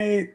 Hey.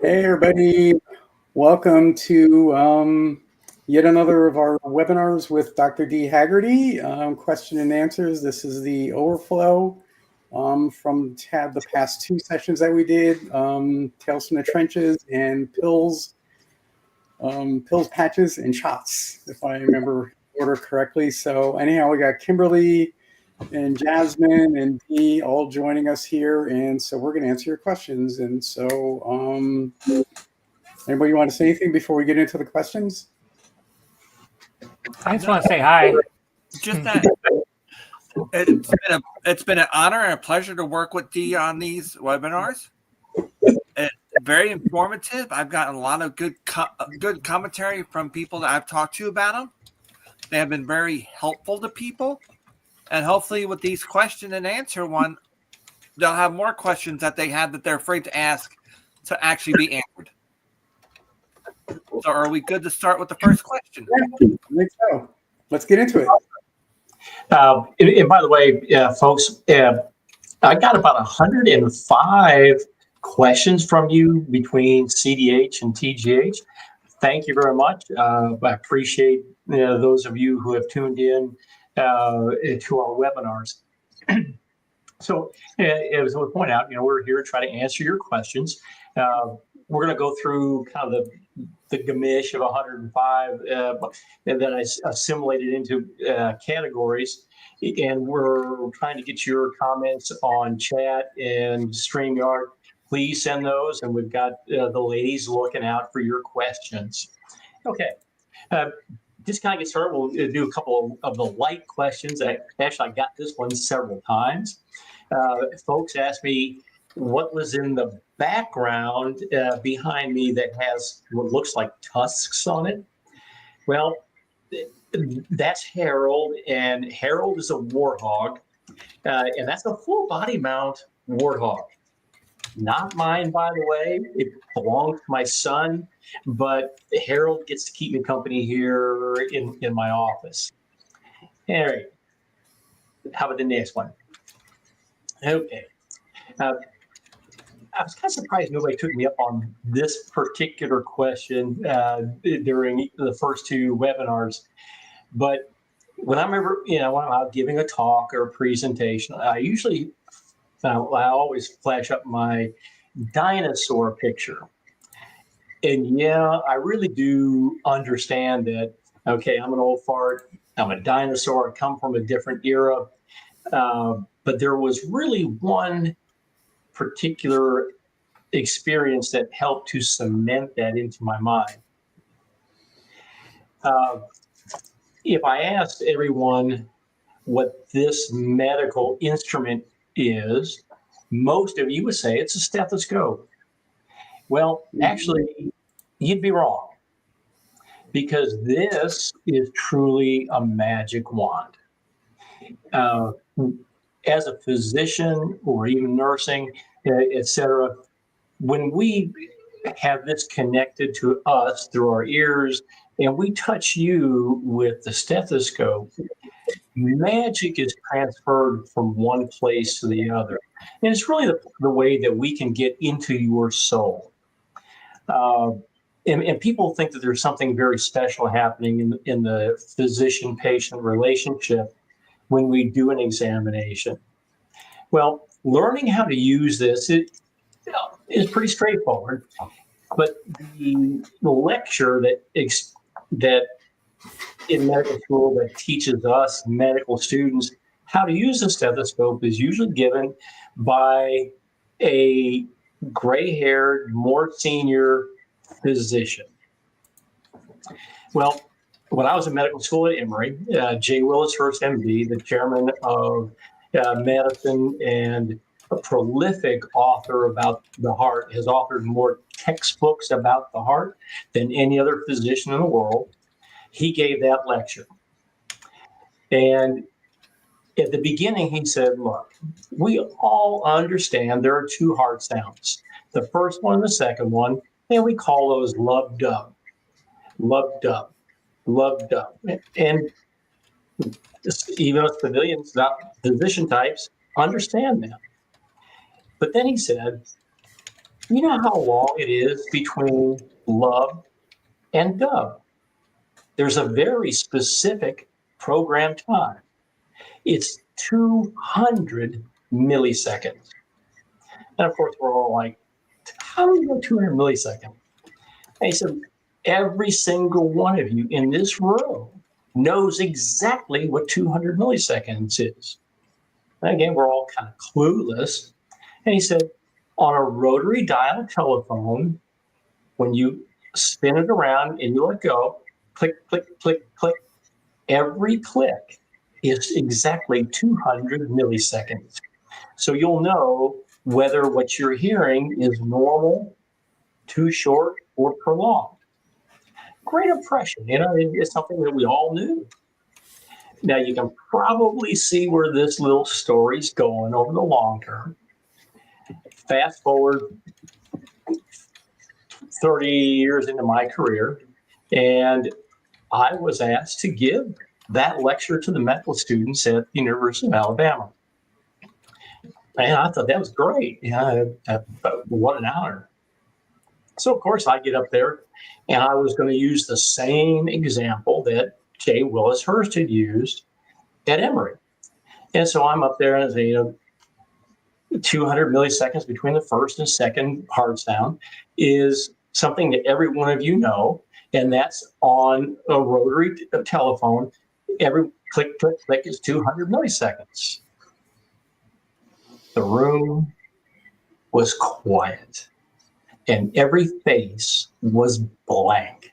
Hey everybody, welcome to yet another of our webinars with Dr. Dee Haggerty, question and answers. This is the overflow from the past two sessions that we did, Tales from the Trenches and Pills, Patches, and Shots, if I remember the order correctly. So anyhow, we got Kimberly and Jasmine and Dee all joining us here, and so we're going to answer your questions. And so anybody want to say anything before we get into the questions? I just want to say hi. Just that it's been an honor and a pleasure to work with Dee on these webinars. It's very informative. I've gotten a lot of good commentary from people that I've talked to about them. They have been very helpful to people. And hopefully with these question and answer one, they'll have more questions that they have that they're afraid to ask to actually be answered. So are we good to start with the first question? Yeah, I think so. Let's get into it. And by the way, folks, I got about 105 questions from you between CDH and TGH. Thank you very much. I appreciate those of you who have tuned in to our webinars. So as we point out, we're here to try to answer your questions. We're going to go through kind of the gamish of 105, and then I assimilated into categories. And we're trying to get your comments on chat and StreamYard. Please send those, and we've got the ladies looking out for your questions. Okay. Just kind of get started, we'll do a couple of the light questions. Actually, I got this one several times. Folks asked me what was in the background behind me that has what looks like tusks on it. Well, that's Harold, and Harold is a warthog, and that's a full body mount warthog. Not mine, by the way. It belongs to my son, but Harold gets to keep me company here in my office. All right. How about the next one? Okay. I was kind of surprised nobody took me up on this particular question during the first two webinars. But when I remember, when I'm out giving a talk or a presentation, I always flash up my dinosaur picture. And yeah, I really do understand that, okay, I'm an old fart, I'm a dinosaur, I come from a different era. But there was really one particular experience that helped to cement that into my mind. If I asked everyone what this medical instrument is, most of you would say it's a stethoscope. Well, actually, you'd be wrong, because this is truly a magic wand. As a physician or even nursing, etc., when we have this connected to us through our ears and we touch you with the stethoscope, magic is transferred from one place to the other. And it's really the way that we can get into your soul. And people think that there's something very special happening in the physician-patient relationship when we do an examination. Well, learning how to use this is pretty straightforward. But the lecture that in medical school that teaches us medical students how to use a stethoscope is usually given by a gray-haired, more senior physician. Well, when I was in medical school at Emory, J. Willis Hurst, MD, the chairman of medicine and a prolific author about the heart, has authored more textbooks about the heart than any other physician in the world. He gave that lecture. And at the beginning, he said, look, we all understand there are two heart sounds. The first one and the second one, and we call those lub-dub, lub-dub, lub-dub. And even us civilians, not physician types, understand that. But then he said, you know how long it is between lub and dub? There's a very specific program time. It's 200 milliseconds. And of course, we're all like, how do you know 200 milliseconds? And he said, every single one of you in this room knows exactly what 200 milliseconds is. And again, we're all kind of clueless. And he said, on a rotary dial telephone, when you spin it around and you let go, click, click, click, click, every click is exactly 200 milliseconds. So you'll know whether what you're hearing is normal, too short, or prolonged. Great impression, it's something that we all knew. Now you can probably see where this little story's going over the long term. Fast forward 30 years into my career, and I was asked to give that lecture to the medical students at the University of Alabama. And I thought that was great. What an honor. So, of course, I get up there, and I was going to use the same example that J. Willis Hurst had used at Emory. And so I'm up there and I say, 200 milliseconds between the first and second heart sound is something that every one of you know, and that's on a rotary telephone. Every click, click, click is 200 milliseconds. The room was quiet, and every face was blank.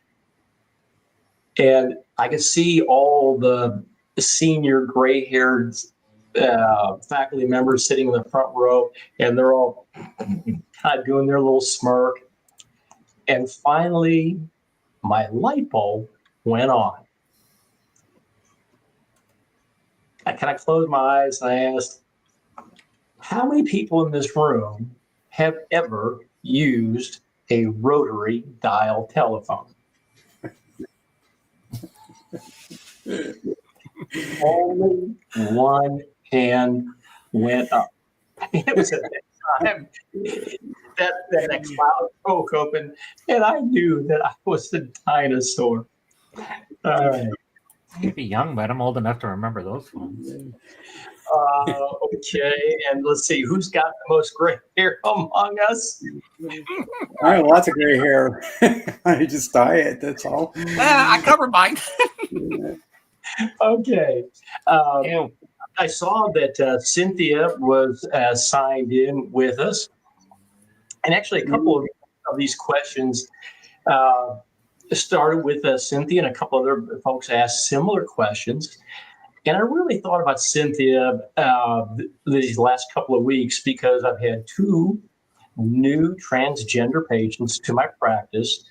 And I could see all the senior gray-haired faculty members sitting in the front row, and they're all kind of doing their little smirk. And finally, my light bulb went on. I kind of closed my eyes and I asked, how many people in this room have ever used a rotary dial telephone? Only one hand went up. It was at that time that cloud broke open, and I knew that I was a dinosaur. All right. You'd be young, but I'm old enough to remember those ones. Okay, and let's see, who's got the most gray hair among us? I have lots of gray hair. I just dye it, that's all. I cover mine. Okay. I saw that Cynthia was signed in with us. And actually, a couple of these questions started with Cynthia, and a couple other folks asked similar questions. And I really thought about Cynthia these last couple of weeks because I've had two new transgender patients to my practice.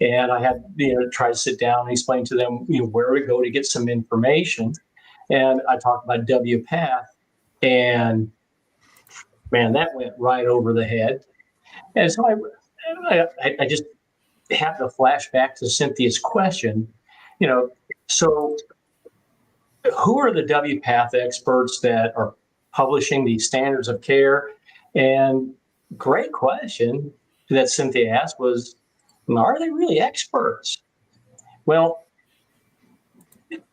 And I had to try to sit down and explain to them where to go to get some information. And I talked about WPATH, and man, that went right over the head. And so I just have to flash back to Cynthia's question. So who are the WPATH experts that are publishing these standards of care? And great question that Cynthia asked was, are they really experts? Well,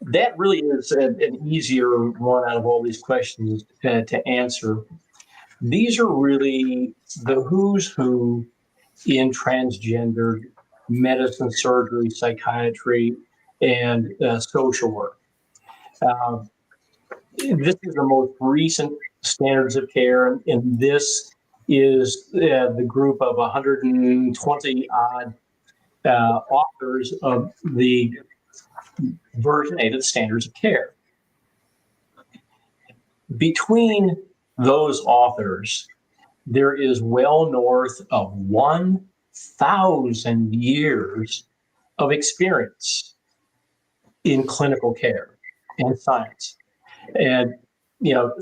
that really is an easier one out of all these questions to answer. These are really the who's who in transgender medicine, surgery, psychiatry, and social work. This is the most recent standards of care, and this is the group of 120 odd authors of the version 8 of the Standards of Care. Between those authors, there is well north of 1,000 years of experience in clinical care and science. And,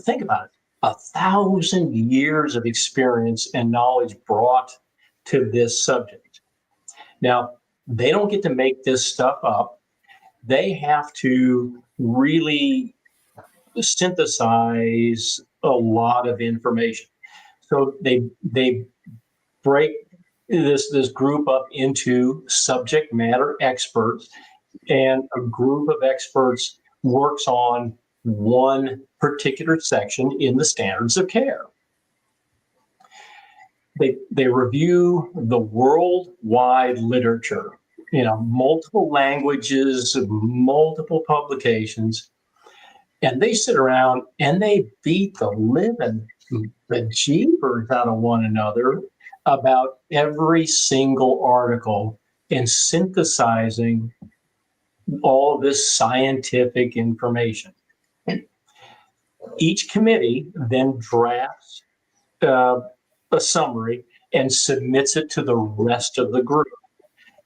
think about it, 1,000 years of experience and knowledge brought to this subject. Now, they don't get to make this stuff up. They have to really synthesize a lot of information. So they break this group up into subject matter experts, and a group of experts works on one particular section in the standards of care. They review the worldwide literature, multiple languages, multiple publications, and they sit around and they beat the living bejeebers out of one another about every single article and synthesizing all this scientific information. Each committee then drafts a summary and submits it to the rest of the group.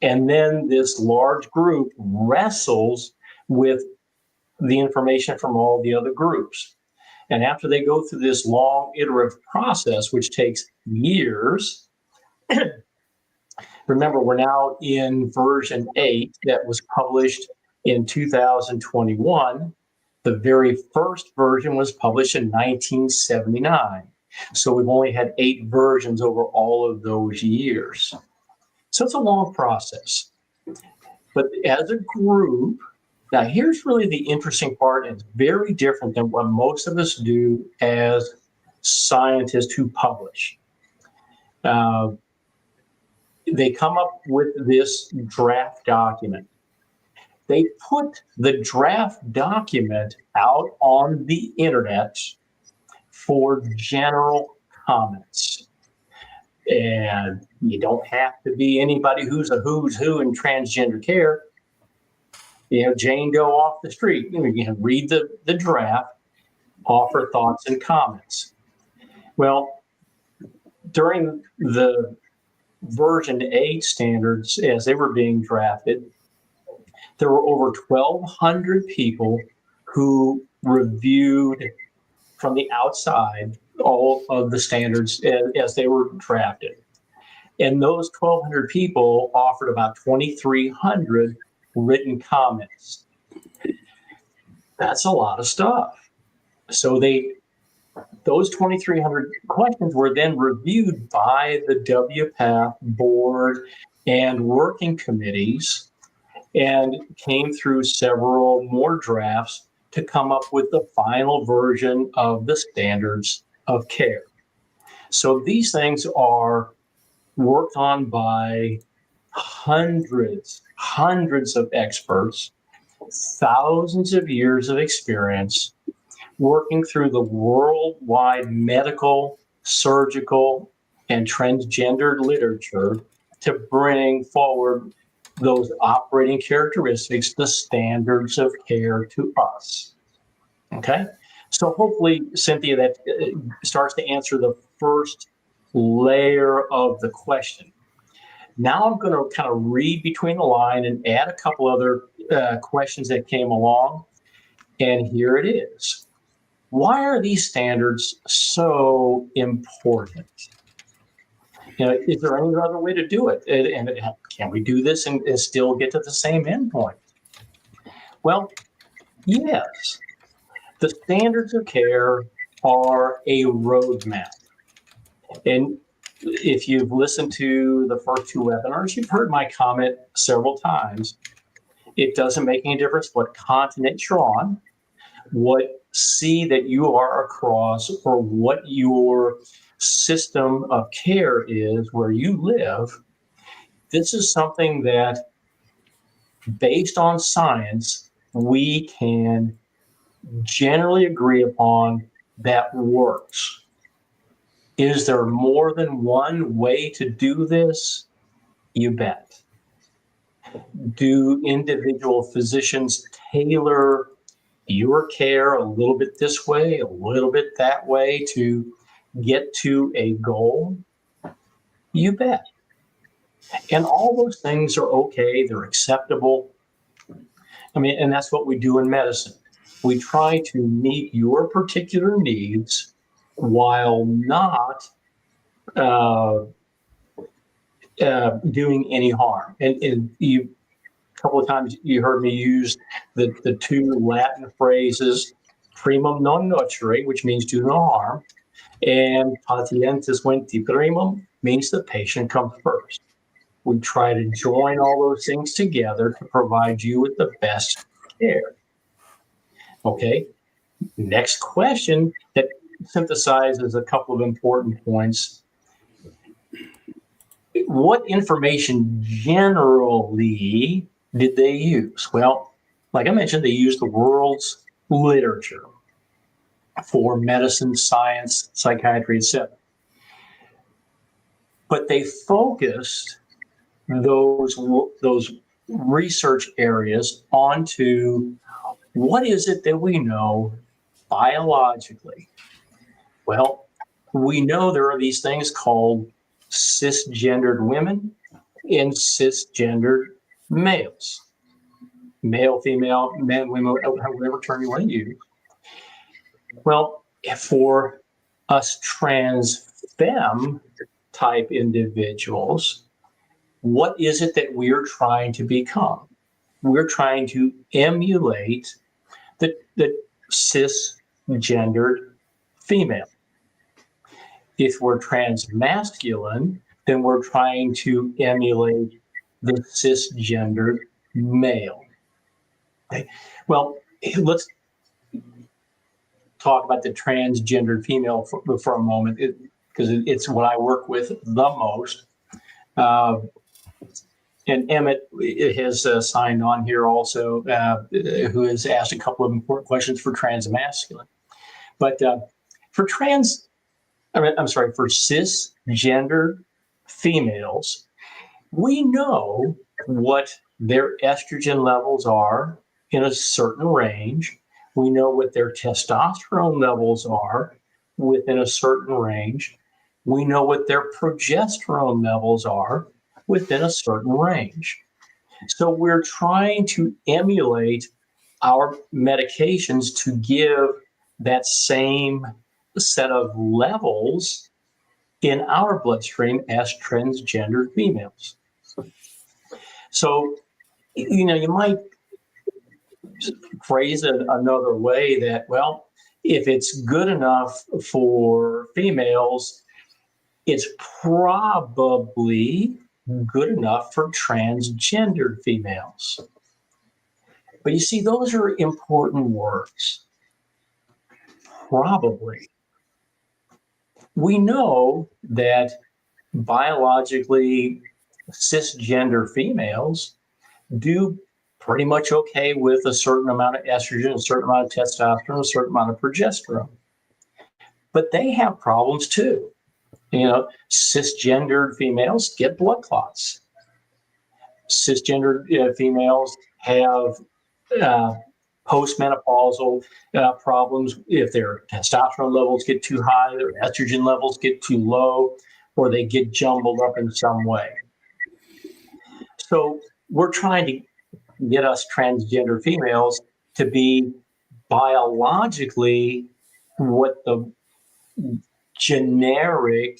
And then this large group wrestles with the information from all the other groups. And after they go through this long iterative process, which takes years, remember, we're now in version 8 that was published in 2021. The very first version was published in 1979. So we've only had 8 versions over all of those years. So it's a long process. But as a group, now here's really the interesting part, and it's very different than what most of us do as scientists who publish. They come up with this draft document. They put the draft document out on the internet for general comments. And you don't have to be anybody who's a who's who in transgender care. Jane Doe off the street. You can read the draft, offer thoughts and comments. Well, during the version 8 standards, as they were being drafted, there were over 1,200 people who reviewed from the outside all of the standards as they were drafted. And those 1,200 people offered about 2,300 written comments. That's a lot of stuff. So those 2,300 questions were then reviewed by the WPATH board and working committees, and came through several more drafts to come up with the final version of the standards of care. So these things are worked on by hundreds of experts, thousands of years of experience, working through the worldwide medical, surgical, and transgender literature to bring forward those operating characteristics, the standards of care to us. Okay? So hopefully, Cynthia, that starts to answer the first layer of the question. Now I'm going to kind of read between the line and add a couple other questions that came along. And here it is. Why are these standards so important? Is there any other way to do it? And can we do this and still get to the same endpoint? Well, yes. The standards of care are a roadmap. And if you've listened to the first 2 webinars, you've heard my comment several times. It doesn't make any difference what continent you're on, what sea that you are across, or what your system of care is where you live. This is something that, based on science, we can generally agree upon that works. Is there more than one way to do this? You bet. Do individual physicians tailor your care a little bit this way, a little bit that way to get to a goal? You bet. And all those things are okay, they're acceptable. I mean, and that's what we do in medicine. We try to meet your particular needs while not doing any harm. And you, a couple of times you heard me use the two Latin phrases, primum non nocere, which means do no harm, and patientis venti primum means the patient comes first. We try to join all those things together to provide you with the best care. Okay, next question that synthesizes a couple of important points. What information generally did they use? Well, like I mentioned, they used the world's literature for medicine, science, psychiatry, etc. But they focused those research areas onto what is it that we know biologically. Well, we know there are these things called cisgendered women and cisgendered males. Male, female, men, women, whatever term you want to use. Well, for us trans femme type individuals, what is it that we're trying to become? We're trying to emulate the cisgendered female. If we're transmasculine, then we're trying to emulate the cisgendered male. Okay. Well, let's talk about the transgendered female for a moment, because it's what I work with the most. And Emmett has signed on here also, who has asked a couple of important questions for transmasculine. But for cisgender females, we know what their estrogen levels are in a certain range. We know what their testosterone levels are within a certain range. We know what their progesterone levels are within a certain range. So we're trying to emulate our medications to give that same set of levels in our bloodstream as transgender females. So, you know, you might phrase it another way that, well, if it's good enough for females, it's probably good enough for transgendered females. But you see, those are important words. Probably. We know that biologically cisgender females do pretty much okay with a certain amount of estrogen, a certain amount of testosterone, a certain amount of progesterone. But they have problems too. You know, cisgendered females get blood clots. Cisgendered females have postmenopausal problems if their testosterone levels get too high, their estrogen levels get too low, or they get jumbled up in some way. So we're trying to get us transgender females to be biologically what the generic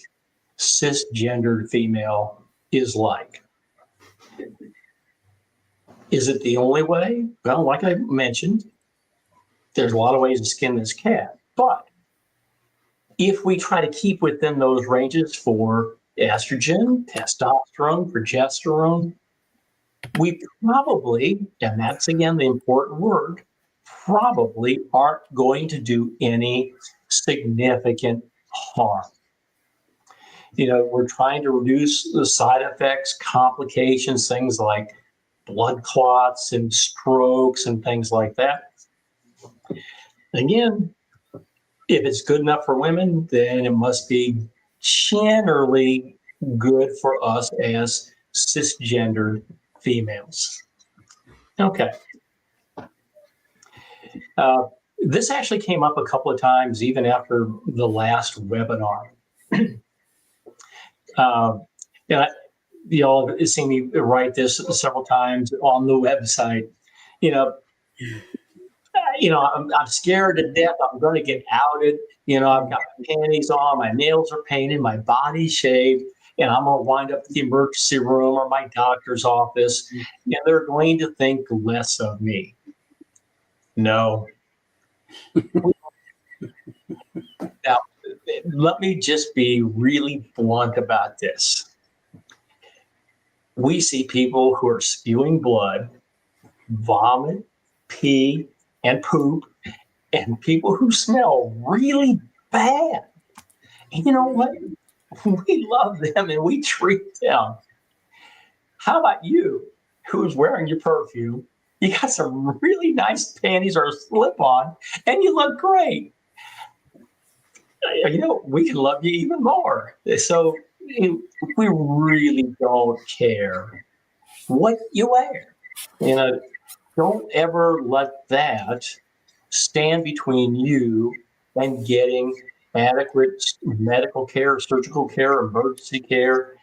cisgendered female is like. Is it the only way? Well, like I mentioned, there's a lot of ways to skin this cat. But if we try to keep within those ranges for estrogen, testosterone, progesterone, we probably, and that's again the important word, probably aren't going to do any significant harm. You know, we're trying to reduce the side effects, complications, things like blood clots and strokes and things like that. Again, if it's good enough for women, then it must be generally good for us as cisgender females. Okay. This actually came up a couple of times even after the last webinar. And you all have seen me write this several times on the website. I'm scared to death. I'm going to get outed. I've got panties on, my nails are painted, my body's shaved, and I'm going to wind up at the emergency room or my doctor's office, and they're going to think less of me. No. Now, let me just be really blunt about this. We see people who are spewing blood, vomit, pee, and poop, and people who smell really bad. And you know what? We love them and we treat them. How about you, who's wearing your perfume? You got some really nice panties or a slip-on, and you look great. We can love you even more. So we really don't care what you wear. Don't ever let that stand between you and getting adequate medical care, surgical care, emergency care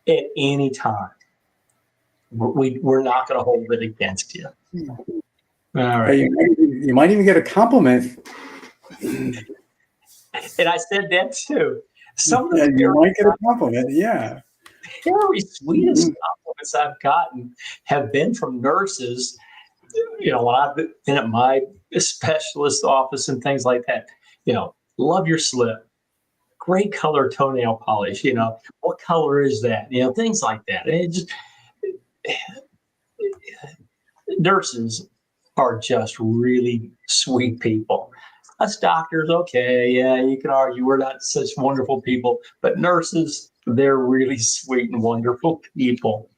at any time. We're not going to hold it against you. All right. You might even get a compliment. And I said that too. Some of the you might get a compliment, yeah. Very sweetest compliments I've gotten have been from nurses. When I've been at my specialist office and things like that, love your slip. Great color toenail polish. What color is that? Things like that. Nurses are just really sweet people. Us doctors, okay, yeah, you can argue we're not such wonderful people, but nurses, they're really sweet and wonderful people.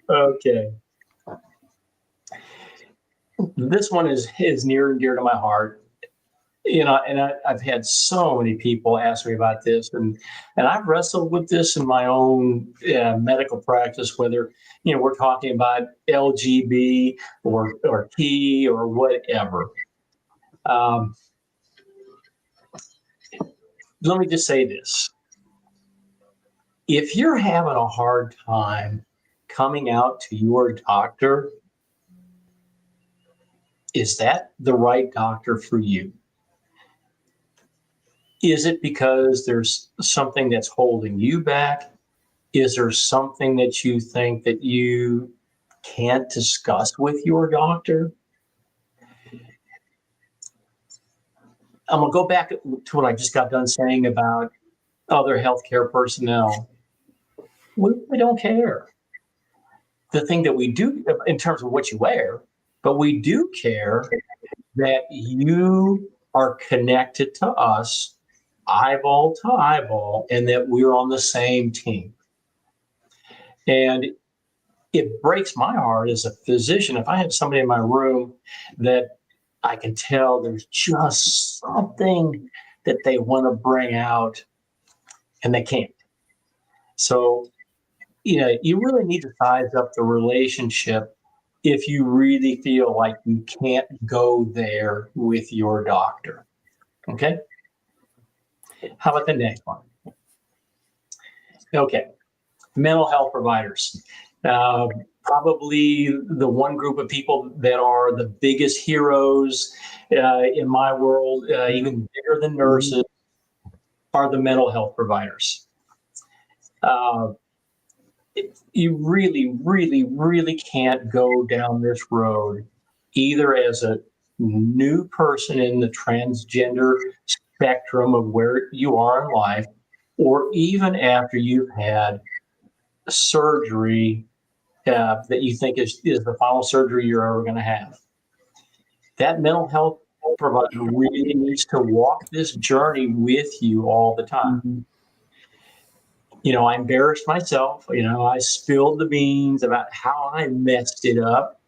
Okay. This one is near and dear to my heart. And I've had so many people ask me about this, and I've wrestled with this in my own medical practice, whether we're talking about LGB or T or whatever. Let me just say this. If you're having a hard time coming out to your doctor, is that the right doctor for you? Is it because there's something that's holding you back? Is there something that you think that you can't discuss with your doctor? I'm going to go back to what I just got done saying about other healthcare personnel. We don't care. The thing that we do in terms of what you wear, but we do care that you are connected to us eyeball to eyeball and that we're on the same team. And it breaks my heart as a physician if I have somebody in my room that I can tell there's just something that they want to bring out and they can't. So, you really need to size up the relationship if you really feel like you can't go there with your doctor. Okay? How about the next one? Okay. Mental health providers. Probably the one group of people that are the biggest heroes in my world, even bigger than nurses, are the mental health providers. You really, really, really can't go down this road either as a new person in the transgender spectrum of where you are in life, or even after you've had surgery that you think is the final surgery you're ever going to have. That mental health provider really needs to walk this journey with you all the time. I embarrassed myself. I spilled the beans about how I messed it up.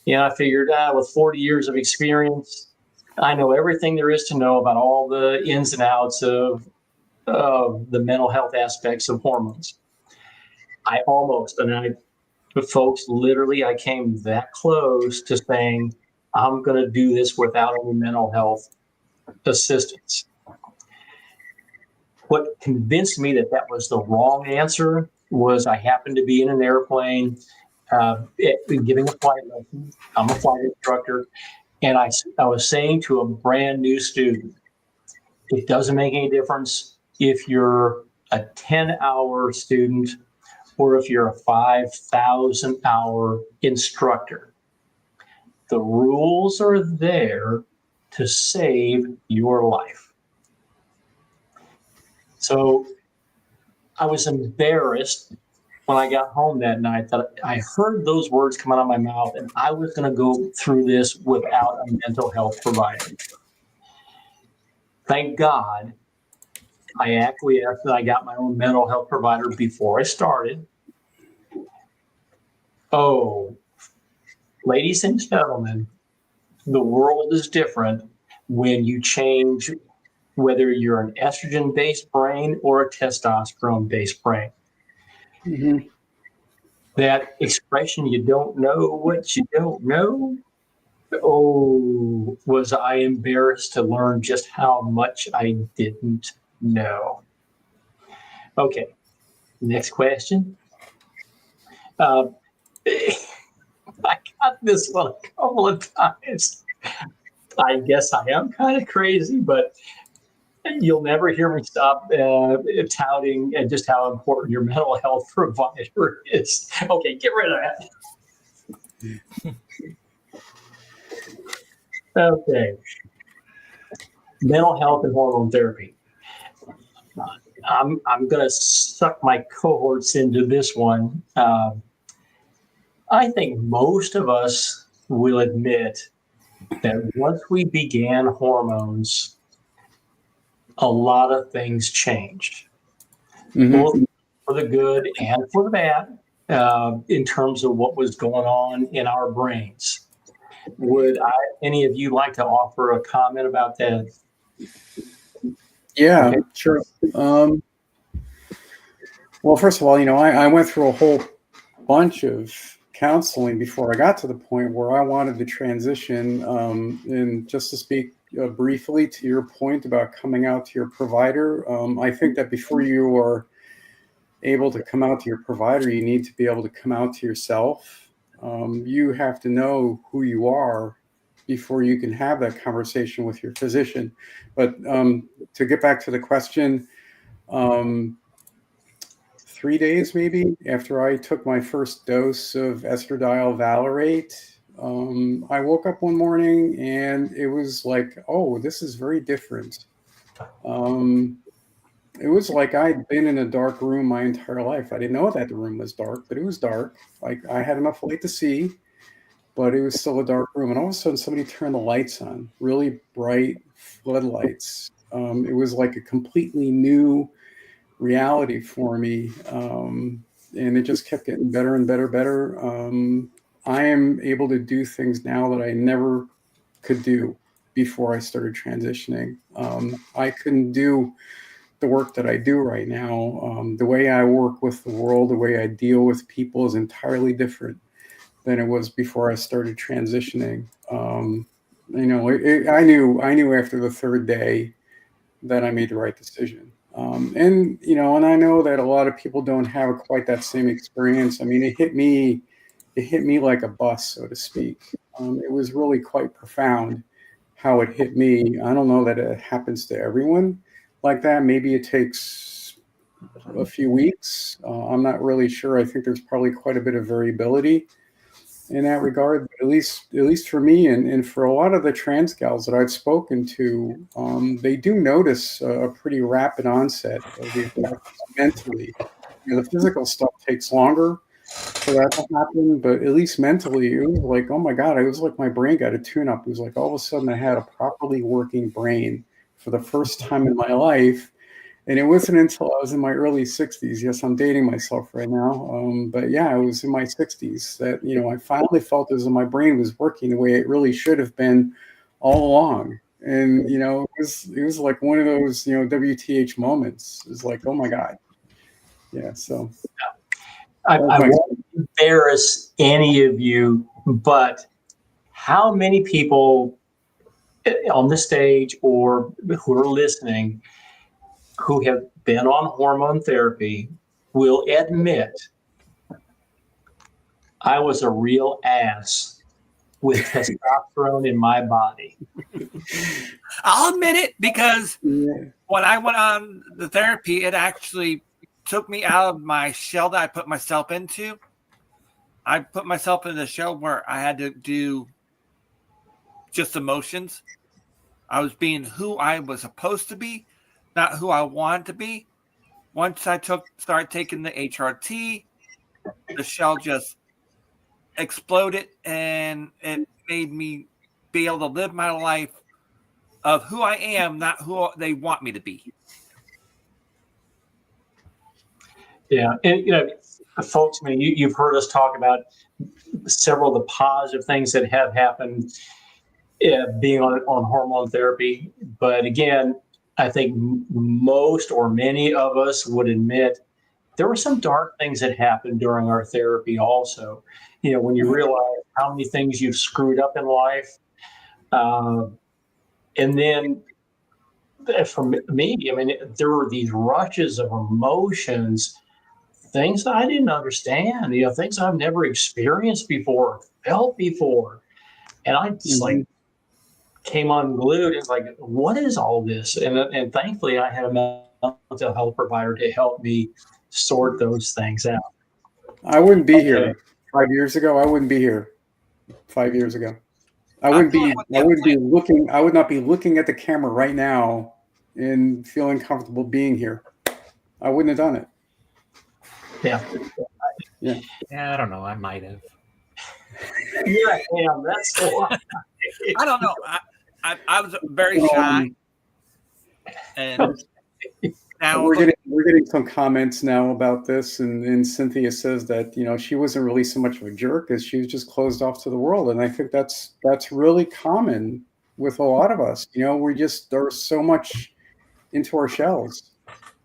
I figured with 40 years of experience, I know everything there is to know about all the ins and outs of the mental health aspects of hormones. I almost, and But folks, literally, I came that close to saying, I'm going to do this without any mental health assistance. What convinced me that that was the wrong answer was I happened to be in an airplane giving a flight lesson. I'm a flight instructor. And I was saying to a brand new student, it doesn't make any difference if you're a 10-hour student or if you're a 5,000-hour instructor. The rules are there to save your life. So I was embarrassed when I got home that night that I heard those words come out of my mouth and I was going to go through this without a mental health provider. Thank God I acquiesced and I got my own mental health provider before I started. Oh, ladies and gentlemen, the world is different when you change whether you're an estrogen-based brain or a testosterone-based brain. Mm-hmm. That expression, you don't know what you don't know. Oh, was I embarrassed to learn just how much I didn't know. Okay, next question. I got this one a couple of times. I guess I am kind of crazy, but you'll never hear me stop touting just how important your mental health provider is. Okay, get rid of that. Okay. Mental health and hormone therapy. I'm going to suck my cohorts into this one. I think most of us will admit that once we began hormones, a lot of things changed, both for the good and for the bad, in terms of what was going on in our brains. Would any of you like to offer a comment about that? Yeah, okay. Sure. Well, first of all, I went through a whole bunch of counseling before I got to the point where I wanted to transition. And just to speak briefly to your point about coming out to your provider, I think that before you are able to come out to your provider, you need to be able to come out to yourself. You have to know who you are before you can have that conversation with your physician. But to get back to the question, 3 days maybe after I took my first dose of estradiol valerate, I woke up one morning and it was like, oh, this is very different. It was like I'd been in a dark room my entire life. I didn't know that the room was dark, but it was dark. Like I had enough light to see, but it was still a dark room. And all of a sudden somebody turned the lights on, really bright floodlights. It was like a completely new reality for me. And it just kept getting better and better. I am able to do things now that I never could do before I started transitioning. I couldn't do the work that I do right now. The way I work with the world, the way I deal with people is entirely different than it was before I started transitioning. I knew after the third day that I made the right decision. And I know that a lot of people don't have quite that same experience. I mean, it hit me like a bus, so to speak. It was really quite profound how it hit me. I don't know that it happens to everyone like that. Maybe it takes a few weeks. I'm not really sure. I think there's probably quite a bit of variability in that regard. But at least for me and for a lot of the trans gals that I've spoken to, they do notice a pretty rapid onset of the effects mentally. The physical stuff takes longer for that to happen, but at least mentally, it was like, oh my God, it was like my brain got a tune-up. It was like all of a sudden I had a properly working brain for the first time in my life. And it wasn't until I was in my early 60s. Yes, I'm dating myself right now. But yeah, I was in my 60s that, I finally felt as though my brain was working the way it really should have been all along. And, it was like one of those, WTH moments. It was like, oh my God. Yeah. So. I won't embarrass any of you, but how many people on the stage or who are listening who have been on hormone therapy will admit I was a real ass with testosterone in my body? I'll admit it, because Yeah. when I went on the therapy, it actually took me out of my shell that I put myself into. I put myself in a shell where I had to do just emotions. I was being who I was supposed to be, not who I wanted to be. Once I started taking the HRT, the shell just exploded, and it made me be able to live my life of who I am, not who they want me to be. Yeah, and folks, I mean, you've heard us talk about several of the positive things that have happened being on hormone therapy. But again, I think most or many of us would admit there were some dark things that happened during our therapy also. When you realize how many things you've screwed up in life. And then for me, I mean, there were these rushes of emotions, things that I didn't understand, things I've never experienced before, felt before. And I just came unglued. It's like, what is all this? And thankfully, I had a mental health provider to help me sort those things out. I wouldn't be here 5 years ago. I wouldn't be here 5 years ago. I would not be looking at the camera right now and feeling comfortable being here. I wouldn't have done it. Yeah. Yeah, I don't know. I might have. Yeah, that's why. I don't know. I was very shy, and now we're getting some comments now about this, and Cynthia says that she wasn't really so much of a jerk as she was just closed off to the world, and I think that's really common with a lot of us. We just are so much into our shells.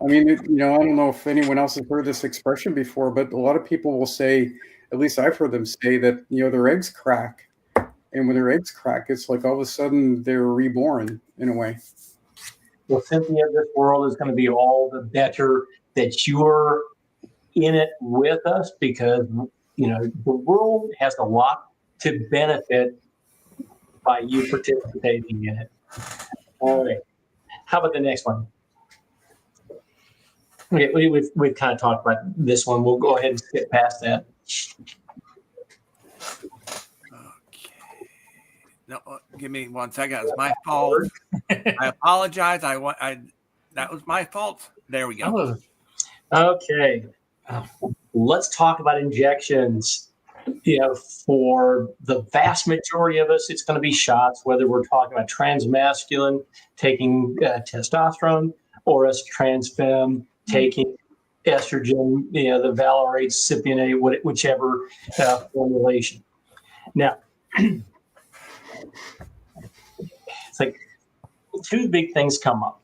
I mean, I don't know if anyone else has heard this expression before, but a lot of people will say, at least I've heard them say that their eggs crack, and when their eggs crack, it's like all of a sudden they're reborn in a way. Well, Cynthia, this world is going to be all the better that you're in it with us, because the world has a lot to benefit by you participating in it. All right. How about the next one? Okay, we've kind of talked about this one. We'll go ahead and skip past that. Okay. No, give me 1 second. It's my fault. I apologize. That was my fault. There we go. Okay. Let's talk about injections. For the vast majority of us, it's going to be shots, whether we're talking about transmasculine taking testosterone, or us trans femme taking estrogen, the Valerate, Cypionate, whichever formulation. Now, it's like two big things come up.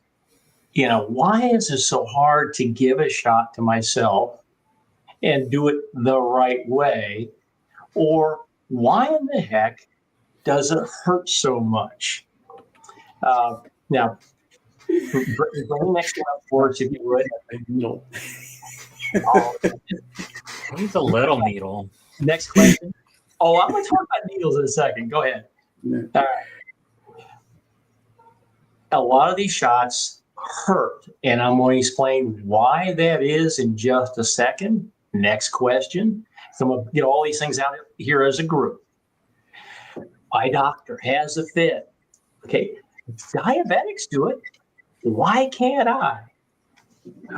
Why is it so hard to give a shot to myself and do it the right way? Or why in the heck does it hurt so much? Now, bring the next one up for us, if you would. Needle. He's a little needle. Next question. Oh, I'm going to talk about needles in a second. Go ahead. Yeah. All right. A lot of these shots hurt, and I'm going to explain why that is in just a second. Next question. So I'm going to get all these things out here as a group. My doctor has a fit. Okay. Diabetics do it. Why can't I?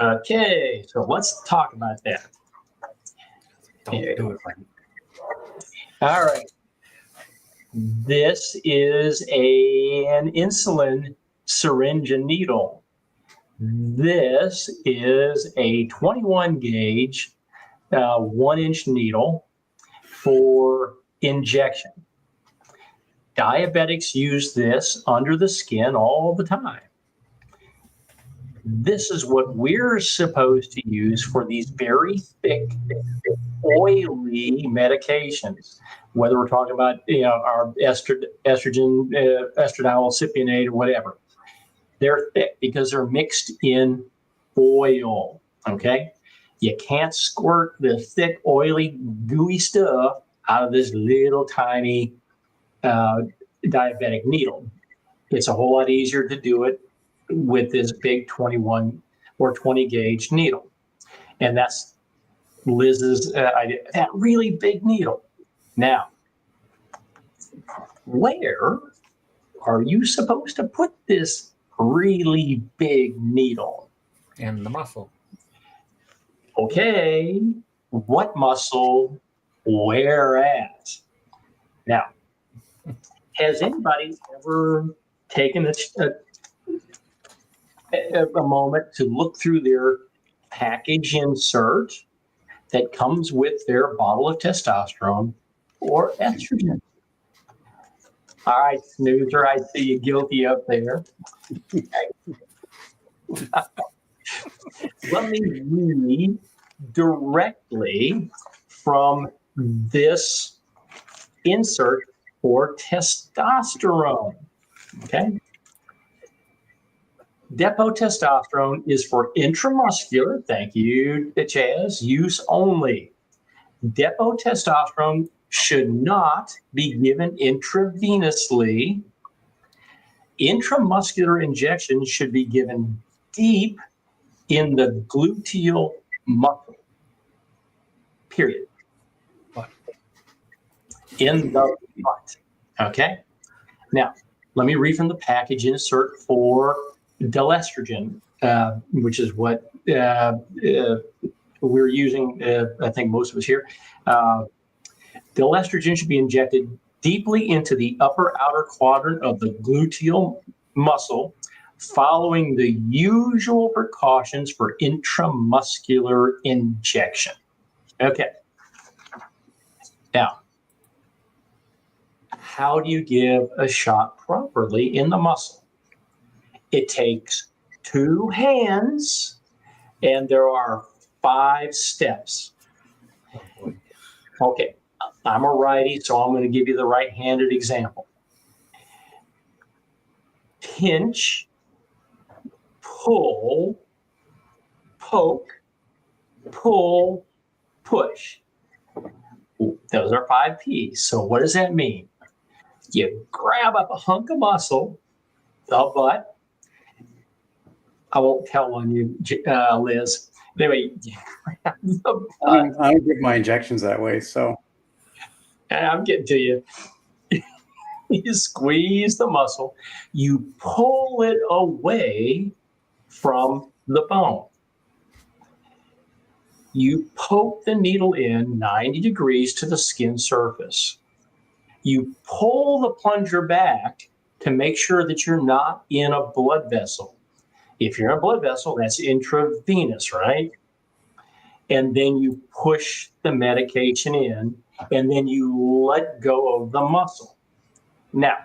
Okay. So let's talk about that. Don't do it right. All right. This is an insulin syringe and needle. This is a 21 gauge, 1-inch needle for injection. Diabetics use this under the skin all the time. This is what we're supposed to use for these very thick, oily medications. Whether we're talking about our estrogen, estradiol cypionate, or whatever, they're thick because they're mixed in oil. Okay, you can't squirt the thick, oily, gooey stuff out of this little tiny diabetic needle. It's a whole lot easier to do it with this big 21 or 20 gauge needle. And that's Liz's idea, that really big needle. Now, where are you supposed to put this really big needle? In the muscle. Okay, what muscle? Where at? Now, has anybody ever taken a moment to look through their package insert that comes with their bottle of testosterone or estrogen? All right, snoozer, I see you guilty up there. Let me read directly from this insert for testosterone. Okay. Depot testosterone is for intramuscular, thank you, Chaz, use only. Depot testosterone should not be given intravenously. Intramuscular injections should be given deep in the gluteal muscle. Period. In the butt. Okay? Now, let me read from the package insert for delestrogen, which is what we're using, I think most of us here. Delestrogen should be injected deeply into the upper outer quadrant of the gluteal muscle, following the usual precautions for intramuscular injection. Okay. Now, how do you give a shot properly in the muscle? It takes 2 hands, and there are 5 steps. Okay, I'm a righty, so I'm going to give you the right-handed example. Pinch, pull, poke, pull, push. Those are 5 P's. So what does that mean? You grab up a hunk of muscle, the butt. I won't tell on you, Liz. Anyway, you grab the butt. I don't give my injections that way, so. I'm getting to you. You squeeze the muscle. You pull it away from the bone. You poke the needle in 90 degrees to the skin surface. You pull the plunger back to make sure that you're not in a blood vessel. If you're in a blood vessel, that's intravenous, right? And then you push the medication in, and then you let go of the muscle. Now,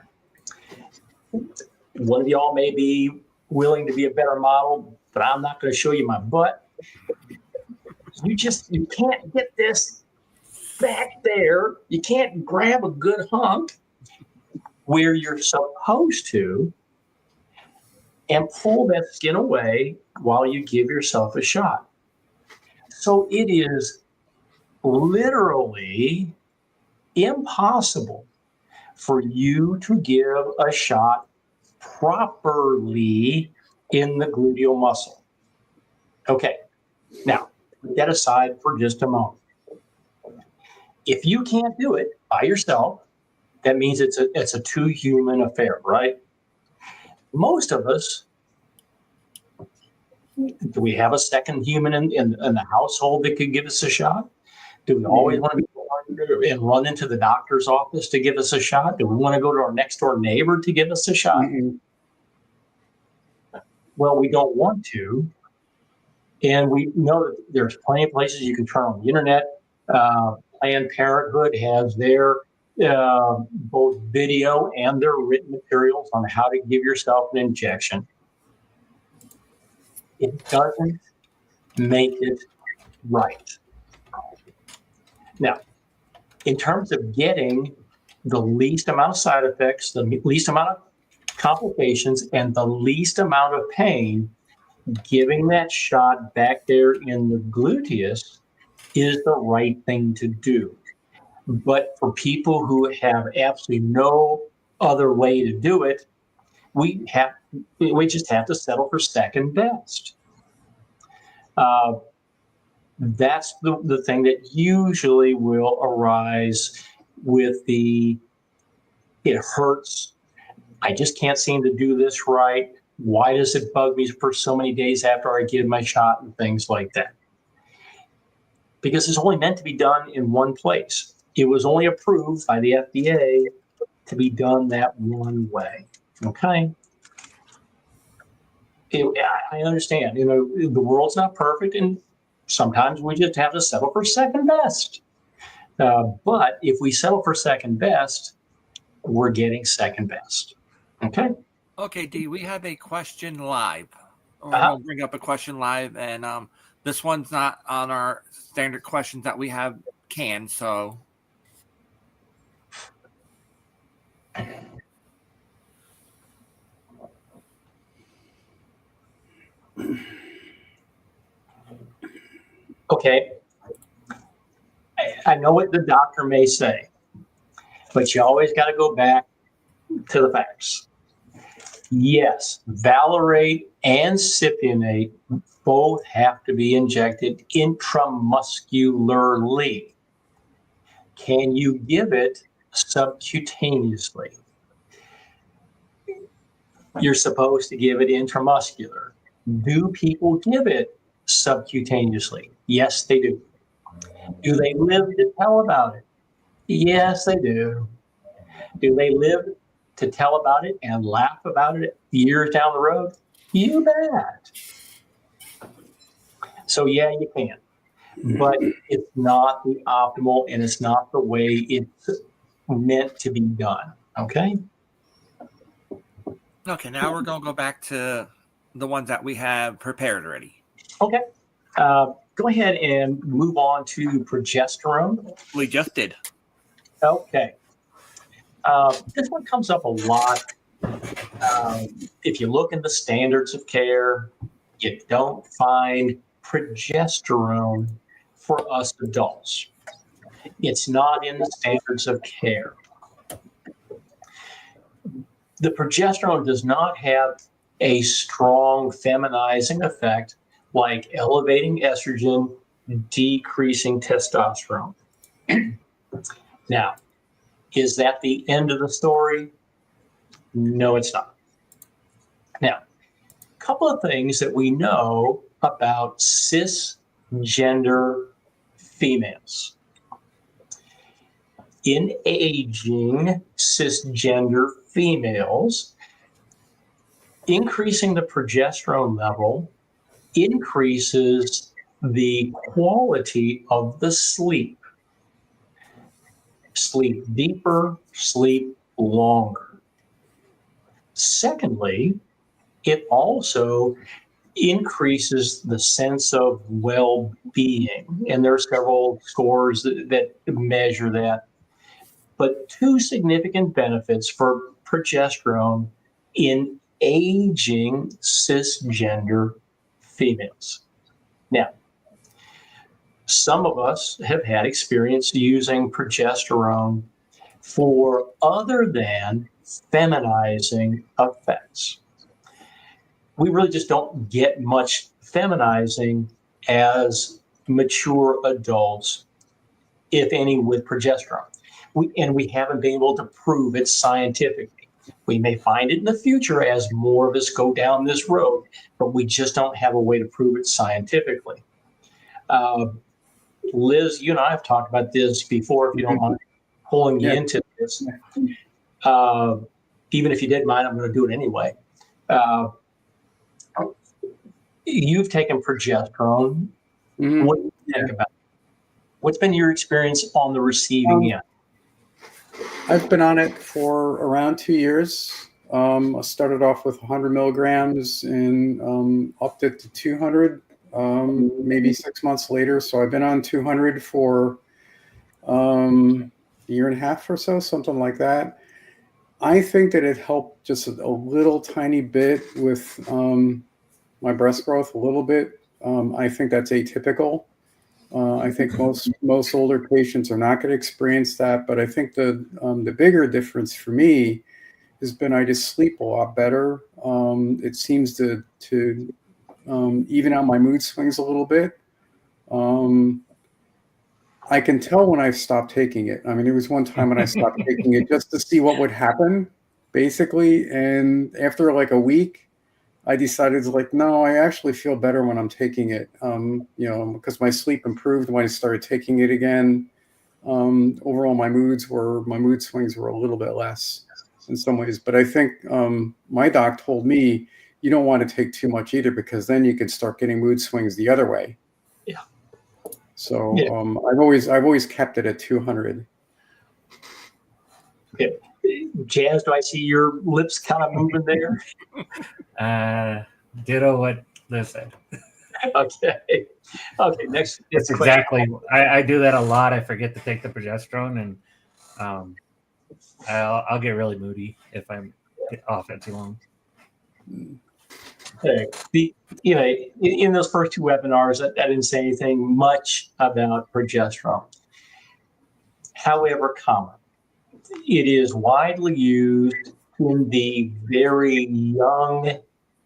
one of y'all may be willing to be a better model, but I'm not going to show you my butt. You can't get this back there. You can't grab a good hunk where you're supposed to and pull that skin away while you give yourself a shot. So it is literally impossible for you to give a shot properly in the gluteal muscle. Okay, now put that aside for just a moment. If you can't do it by yourself, that means it's a 2-human affair, right? Most of us, do we have a second human in the household that could give us a shot? Do we always want to be and run into the doctor's office to give us a shot? Do we want to go to our next door neighbor to give us a shot? Mm-hmm. Well, we don't want to. And we know that there's plenty of places you can turn on the internet. Planned Parenthood has their both video and their written materials on how to give yourself an injection. It doesn't make it right. Now, in terms of getting the least amount of side effects, the least amount of complications, and the least amount of pain, giving that shot back there in the gluteus is the right thing to do. But for people who have absolutely no other way to do it, we just have to settle for second best. That's the thing that usually will arise with it hurts. I just can't seem to do this right. Why does it bug me for so many days after I give my shot and things like that? Because it's only meant to be done in one place. It was only approved by the FDA to be done that one way. Okay? I understand. The world's not perfect, and sometimes we just have to settle for second best. But if we settle for second best, we're getting second best. Okay? Okay, Dee, we have a question live. We'll bring up a question live, and this one's not on our standard questions that we have canned, so. Okay. I know what the doctor may say, but you always got to go back to the facts. Yes, valerate and cypionate both have to be injected intramuscularly. Can you give it subcutaneously? You're supposed to give it intramuscular. Do people give it subcutaneously? Yes, they do. Do they live to tell about it? Yes, they do. Do they live to tell about it and laugh about it years down the road? You bet. So yeah, you can. But it's not the optimal, and it's not the way it's meant to be done. Okay? Okay, now we're going to go back to the ones that we have prepared already. Okay. Go ahead and move on to progesterone. We just did. Okay. This one comes up a lot. If you look in the standards of care, you don't find progesterone for us adults. It's not in the standards of care. The progesterone does not have a strong feminizing effect like elevating estrogen, decreasing testosterone. Now, is that the end of the story? No, it's not. Now, a couple of things that we know about cisgender females. In aging cisgender females, increasing the progesterone level increases the quality of the sleep. Sleep deeper, sleep longer. Secondly, it also increases the sense of well-being. And there are several scores that measure that. But two significant benefits for progesterone in aging cisgender females. Now, some of us have had experience using progesterone for other than feminizing effects. We really just don't get much feminizing as mature adults, if any, with progesterone. We haven't been able to prove it scientifically. We may find it in the future as more of us go down this road, but we just don't have a way to prove it scientifically. Liz, you and I have talked about this before, if you don't mind pulling you into this. Even if you didn't mind, I'm going to do it anyway. You've taken progesterone. What do you think about it? What's been your experience on the receiving end? I've been on it for around 2 years. I started off with 100 milligrams and upped it to 200 maybe 6 months later. So I've been on 200 for a year and a half or so, something like that. I think that it helped just a little tiny bit with my breast growth, a little bit. I think that's atypical. I think most older patients are not going to experience that, but I think the bigger difference for me has been I just sleep a lot better. It seems to even out my mood swings a little bit. I can tell when I've stopped taking it. I mean, there was one time when I stopped taking it just to see what would happen, basically. And after like a week, I decided like, no, I actually feel better when I'm taking it. Because my sleep improved when I started taking it again. Overall, my mood swings were a little bit less in some ways. But I think my doc told me you don't want to take too much either, because then you can start getting mood swings the other way. Yeah. So I've always kept it at 200. Yeah. Jazz, do I see your lips kind of moving there? Ditto what Liz said. Okay. Next It's exactly. I do that a lot. I forget to take the progesterone, and I'll get really moody if I'm off it too long. In those first two webinars, I didn't say anything much about progesterone. However, it is widely used in the very young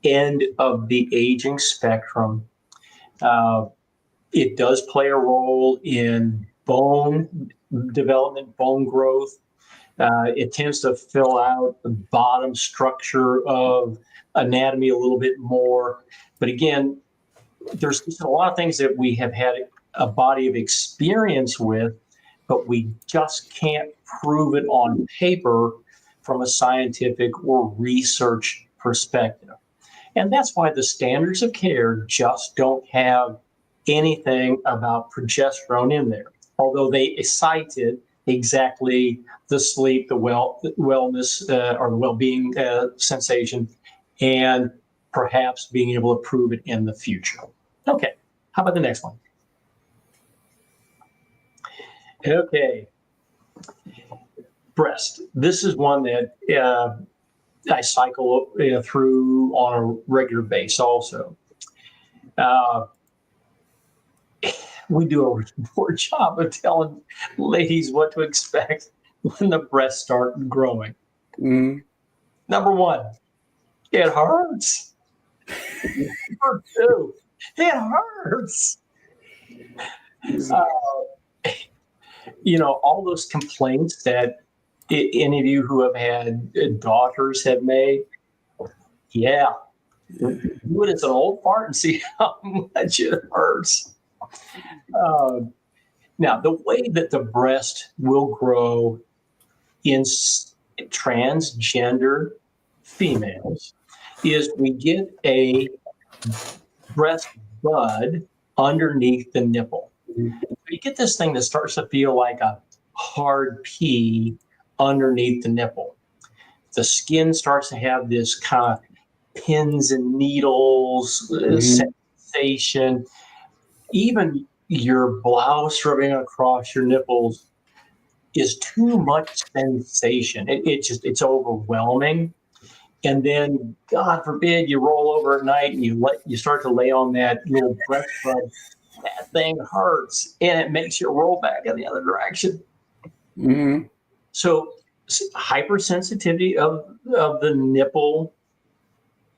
end of the aging spectrum. It does play a role in bone development, bone growth. It tends to fill out the bottom structure of anatomy a little bit more. But again, there's a lot of things that we have had a body of experience with, but we just can't prove it on paper from a scientific or research perspective. And that's why the standards of care just don't have anything about progesterone in there, although they cited exactly the sleep, the wellness or the well-being sensation, and perhaps being able to prove it in the future. Okay, how about the next one? Okay, breast. This is one that I cycle through on a regular basis also. We do a really poor job of telling ladies what to expect when the breasts start growing. Mm-hmm. Number one, it hurts. Number two, it hurts. All those complaints that any of you who have had daughters have made, yeah. Do it as an old fart and see how much it hurts. Now, the way that the breast will grow in transgender females is we get a breast bud underneath the nipple. You get this thing that starts to feel like a hard pea underneath the nipple. The skin starts to have this kind of pins and needles sensation. Even your blouse rubbing across your nipples is too much sensation. It's overwhelming. And then, God forbid, you roll over at night and you start to lay on that little breast bud. That thing hurts, and it makes you roll back in the other direction. Mm-hmm. So hypersensitivity of the nipple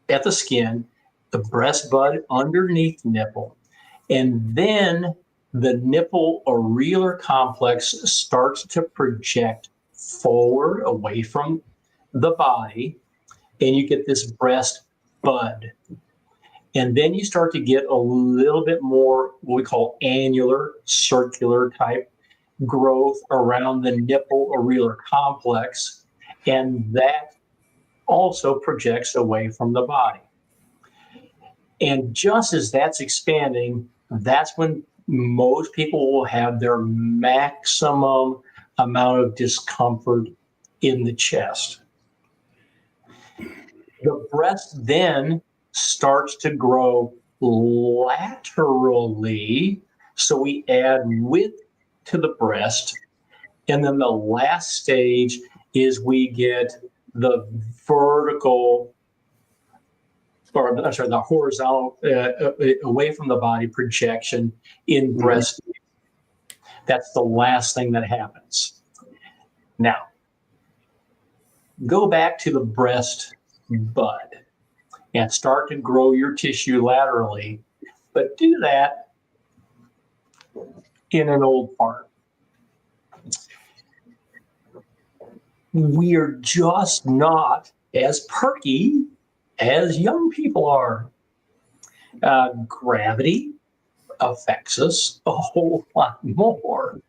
at the skin, the breast bud underneath the nipple, and then the nipple areolar complex starts to project forward away from the body, and you get this breast bud. And then you start to get a little bit more what we call annular, circular type growth around the nipple areolar complex. And that also projects away from the body. And just as that's expanding, that's when most people will have their maximum amount of discomfort in the chest. The breast then starts to grow laterally. So we add width to the breast. And then the last stage is we get the vertical, or I'm sorry, the horizontal, away from the body projection in breast. That's the last thing that happens. Now, go back to the breast bud and start to grow your tissue laterally, but do that in an old part. We are just not as perky as young people are. Gravity affects us a whole lot more.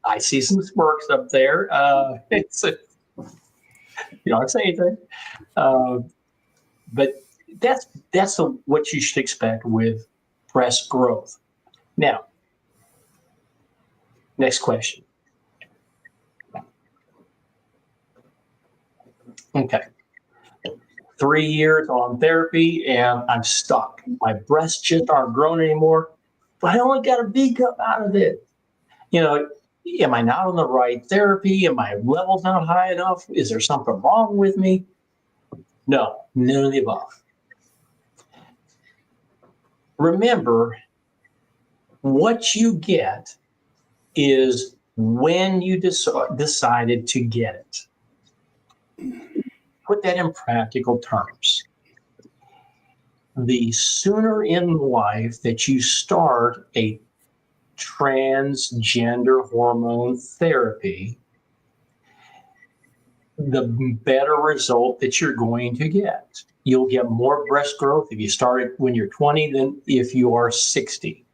I see some smirks up there. You don't say anything. But that's what you should expect with breast growth. Now, next question. Okay. 3 years on therapy and I'm stuck. My breasts just aren't growing anymore, but I only got a B cup out of it. Am I not on the right therapy? Am my levels not high enough? Is there something wrong with me? No, none of the above. Remember, what you get is when you decided to get it. Put that in practical terms. The sooner in life that you start a transgender hormone therapy, the better result that you're going to get. You'll get more breast growth if you start it when you're 20 than if you are 60,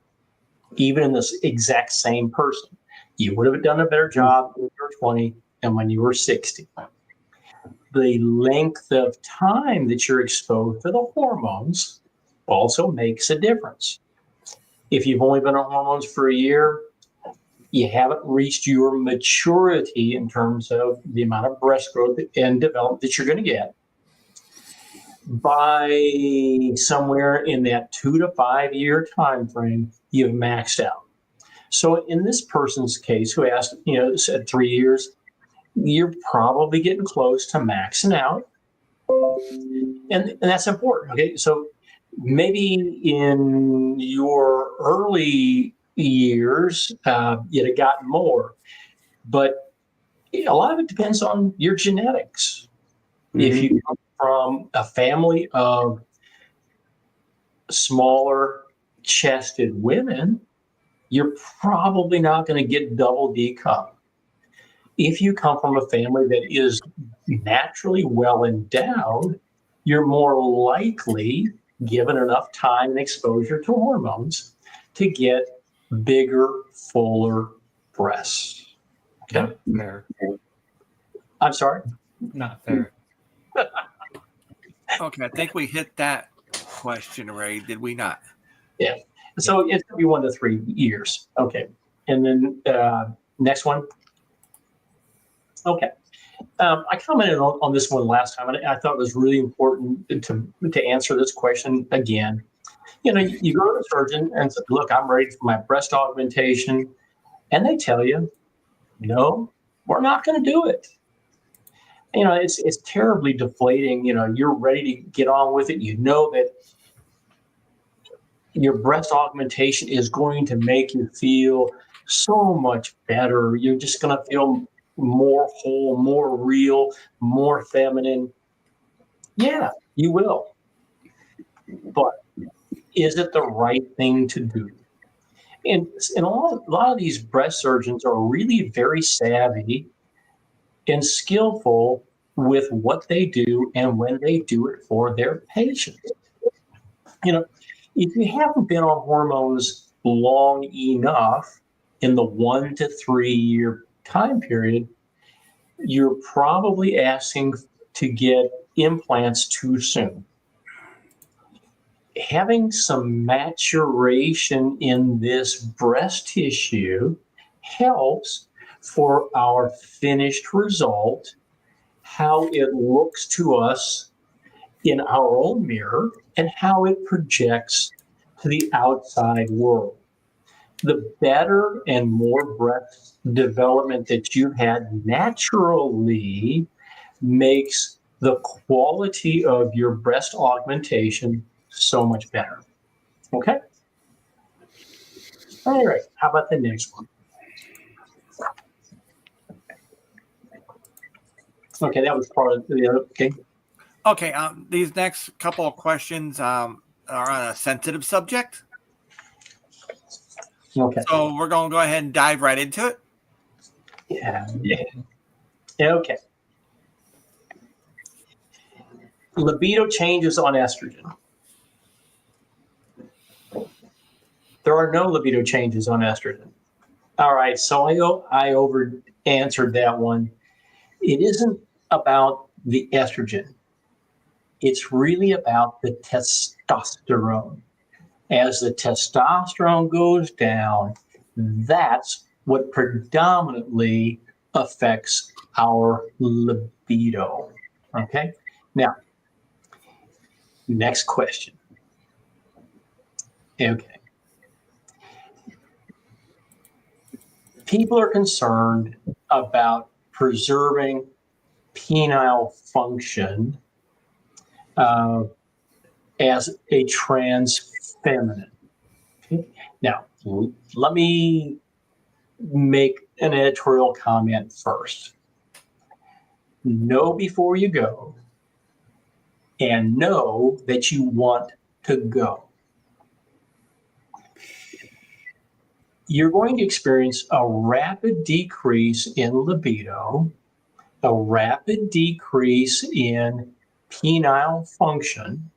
even in this exact same person. You would have done a better job when you were 20 than when you were 60. The length of time that you're exposed to the hormones also makes a difference. If you've only been on hormones for a year, you haven't reached your maturity in terms of the amount of breast growth and development that you're going to get. By somewhere in that 2 to 5 year time frame, you've maxed out. So in this person's case, who asked, said 3 years, you're probably getting close to maxing out. And that's important. Okay. So maybe in your early years, you'd have gotten more, but a lot of it depends on your genetics. Mm-hmm. If you come from a family of smaller chested women, you're probably not going to get double D cup. If you come from a family that is naturally well endowed, you're more likely, given enough time and exposure to hormones, to get bigger, fuller breasts. Okay. Not fair. I'm sorry? Not fair. Okay, I think we hit that question, Ray. Did we not? Yeah. So it's going to be 1 to 3 years. Okay. And then next one. Okay. I commented on this one last time, and I thought it was really important to answer this question again. You go to the surgeon and say, look, I'm ready for my breast augmentation. And they tell you, no, we're not going to do it. It's terribly deflating. You're ready to get on with it. You know that your breast augmentation is going to make you feel so much better. You're just going to feel more whole, more real, more feminine. Yeah, you will. But is it the right thing to do? And a lot of these breast surgeons are really very savvy and skillful with what they do and when they do it for their patients. If you haven't been on hormones long enough in the 1 to 3 year time period, you're probably asking to get implants too soon. Having some maturation in this breast tissue helps for our finished result how it looks to us in our own mirror and how it projects to the outside world. The better and more breast development that you had naturally makes the quality of your breast augmentation so much better. Okay? All right. How about the next one? Okay, that was part of the other. Okay. Okay. These next couple of questions are on a sensitive subject. Okay. So we're going to go ahead and dive right into it. Yeah. Okay. Libido changes on estrogen. There are no libido changes on estrogen. All right, so I over answered that one. It isn't about the estrogen. It's really about the testosterone. As the testosterone goes down, that's what predominantly affects our libido. Okay? Now, next question. Okay. People are concerned about preserving penile function as a trans feminine. Okay. Now, let me make an editorial comment first. Know before you go, and know that you want to go. You're going to experience a rapid decrease in libido, a rapid decrease in penile function,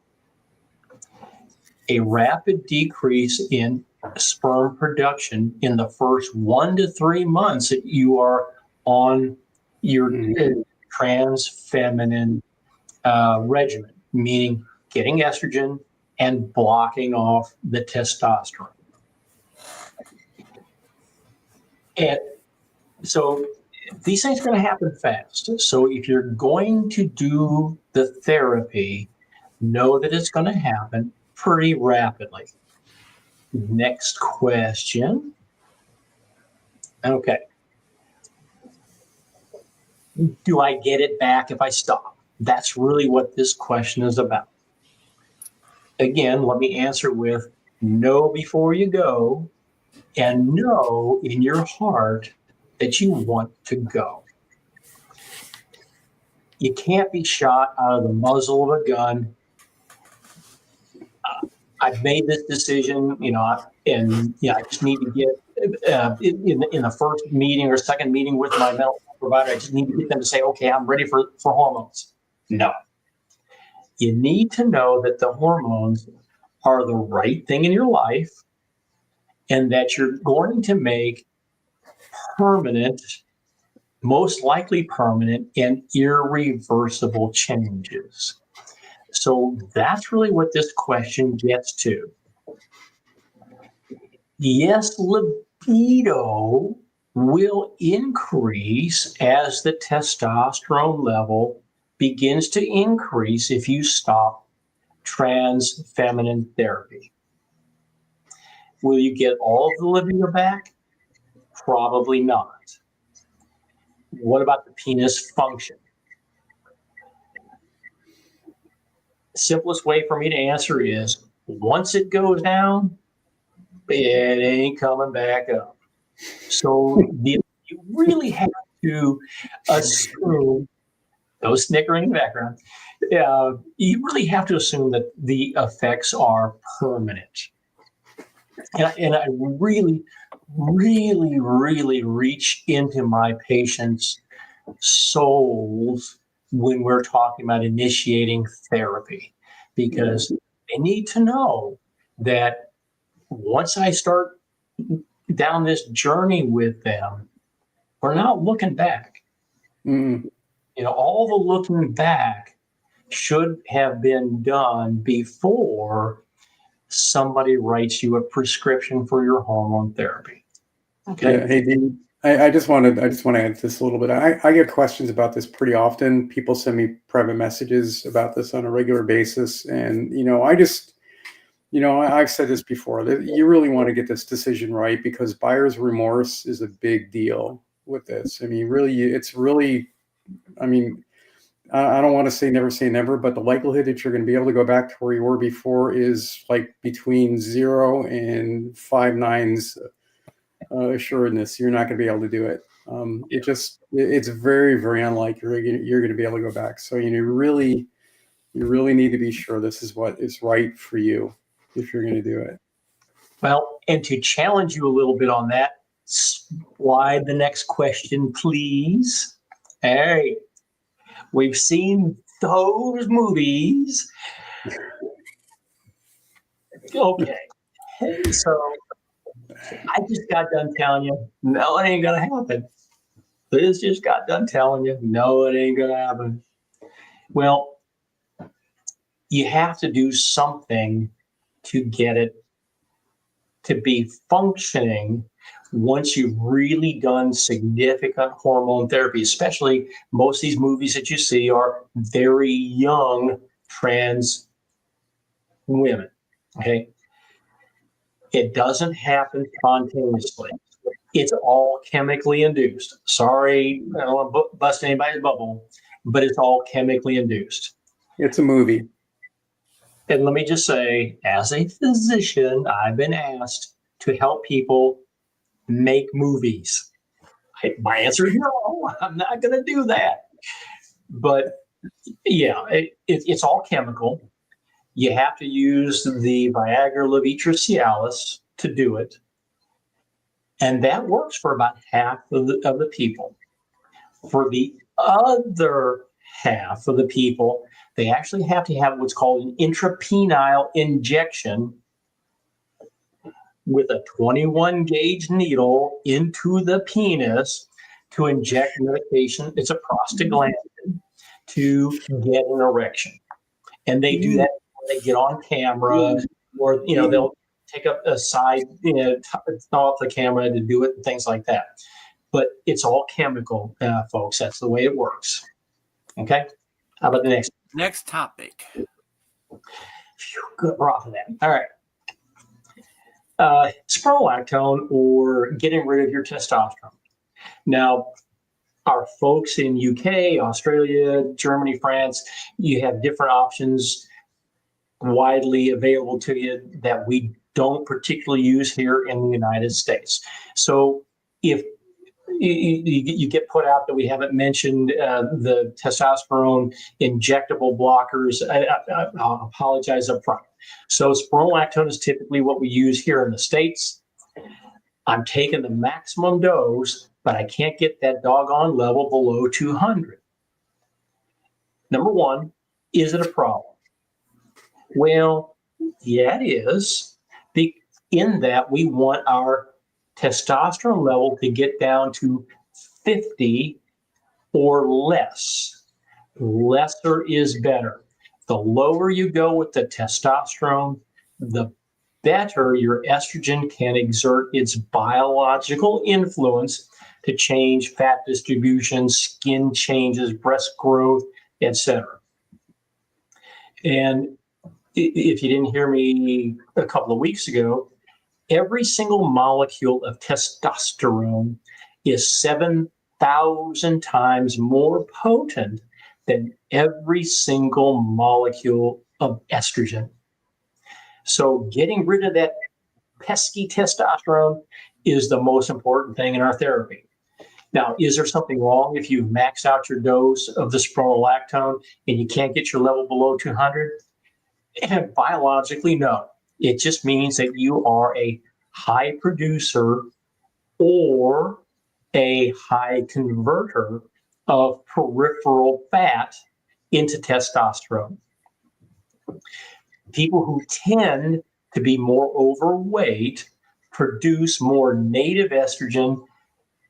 a rapid decrease in sperm production in the first 1 to 3 months that you are on your trans feminine regimen, meaning getting estrogen and blocking off the testosterone. And so these things are going to happen fast. So if you're going to do the therapy, know that it's going to happen pretty rapidly. Next question. Okay. Do I get it back if I stop? That's really what this question is about. Again, let me answer with know before you go, and know in your heart that you want to go. You can't be shot out of the muzzle of a gun. I've made this decision, and I just need to get in the first meeting or second meeting with my mental health provider. I just need to get them to say, okay, I'm ready for hormones. No. You need to know that the hormones are the right thing in your life, and that you're going to make permanent, most likely permanent, and irreversible changes. So that's really what this question gets to. Yes, libido will increase as the testosterone level begins to increase if you stop trans feminine therapy. Will you get all of the libido back? Probably not. What about the penis function? Simplest way for me to answer is once it goes down, it ain't coming back up. So you really have to assume, no snickering in the background, you really have to assume that the effects are permanent. And I really, really, really reach into my patients' souls when we're talking about initiating therapy, because they need to know that once I start down this journey with them, we're not looking back. All the looking back should have been done before somebody writes you a prescription for your hormone therapy. Okay. Yeah, hey, Dee, I just want to add this a little bit. I get questions about this pretty often. People send me private messages about this on a regular basis, and I've said this before, that you really want to get this decision right, because buyer's remorse is a big deal with this. I mean, really, it's really, I mean, I don't want to say never, but the likelihood that you're going to be able to go back to where you were before is like between 0 and 5 nines assuredness. You're not going to be able to do it. It's very, very unlikely you're going to be able to go back. So, you really need to be sure this is what is right for you if you're going to do it. Well, and to challenge you a little bit on that, slide the next question, please. Hey, we've seen those movies. Okay. So I just got done telling you, no, it ain't going to happen. Liz just got done telling you, no, it ain't going to happen. Well, you have to do something to get it to be functioning once you've really done significant hormone therapy. Especially most of these movies that you see are very young trans women. Okay. It doesn't happen spontaneously. It's all chemically induced. Sorry, I don't want to bust anybody's bubble, but it's all chemically induced. It's a movie. And let me just say, as a physician, I've been asked to help people make movies. My answer is no, I'm not going to do that. But yeah, it's all chemical. You have to use the Viagra levetiracialis to do it. And that works for about half of the people. For the other half of the people, they actually have to have what's called an intrapenile injection with a 21 gauge needle into the penis to inject medication. It's a prostaglandin to get an erection. And they do that when they get on camera, or they'll take up a side, off the camera to do it and things like that. But it's all chemical, folks. That's the way it works. Okay. How about the next topic? Good, we're off of that. All right. Spironolactone, or getting rid of your testosterone. Now, our folks in UK, Australia, Germany, France, you have different options widely available to you that we don't particularly use here in the United States. So if you get put out that we haven't mentioned the testosterone injectable blockers, I'll apologize up front. So spironolactone is typically what we use here in the States. I'm taking the maximum dose, but I can't get that doggone level below 200. Number one, is it a problem? Well, yeah, it is. In that we want our testosterone level to get down to 50 or less. Lesser is better. The lower you go with the testosterone, the better your estrogen can exert its biological influence to change fat distribution, skin changes, breast growth, etc. And if you didn't hear me a couple of weeks ago, every single molecule of testosterone is 7,000 times more potent than every single molecule of estrogen. So getting rid of that pesky testosterone is the most important thing in our therapy. Now, is there something wrong if you max out your dose of the spironolactone and you can't get your level below 200? And biologically, no. It just means that you are a high producer or a high converter of peripheral fat into testosterone. People who tend to be more overweight produce more native estrogen,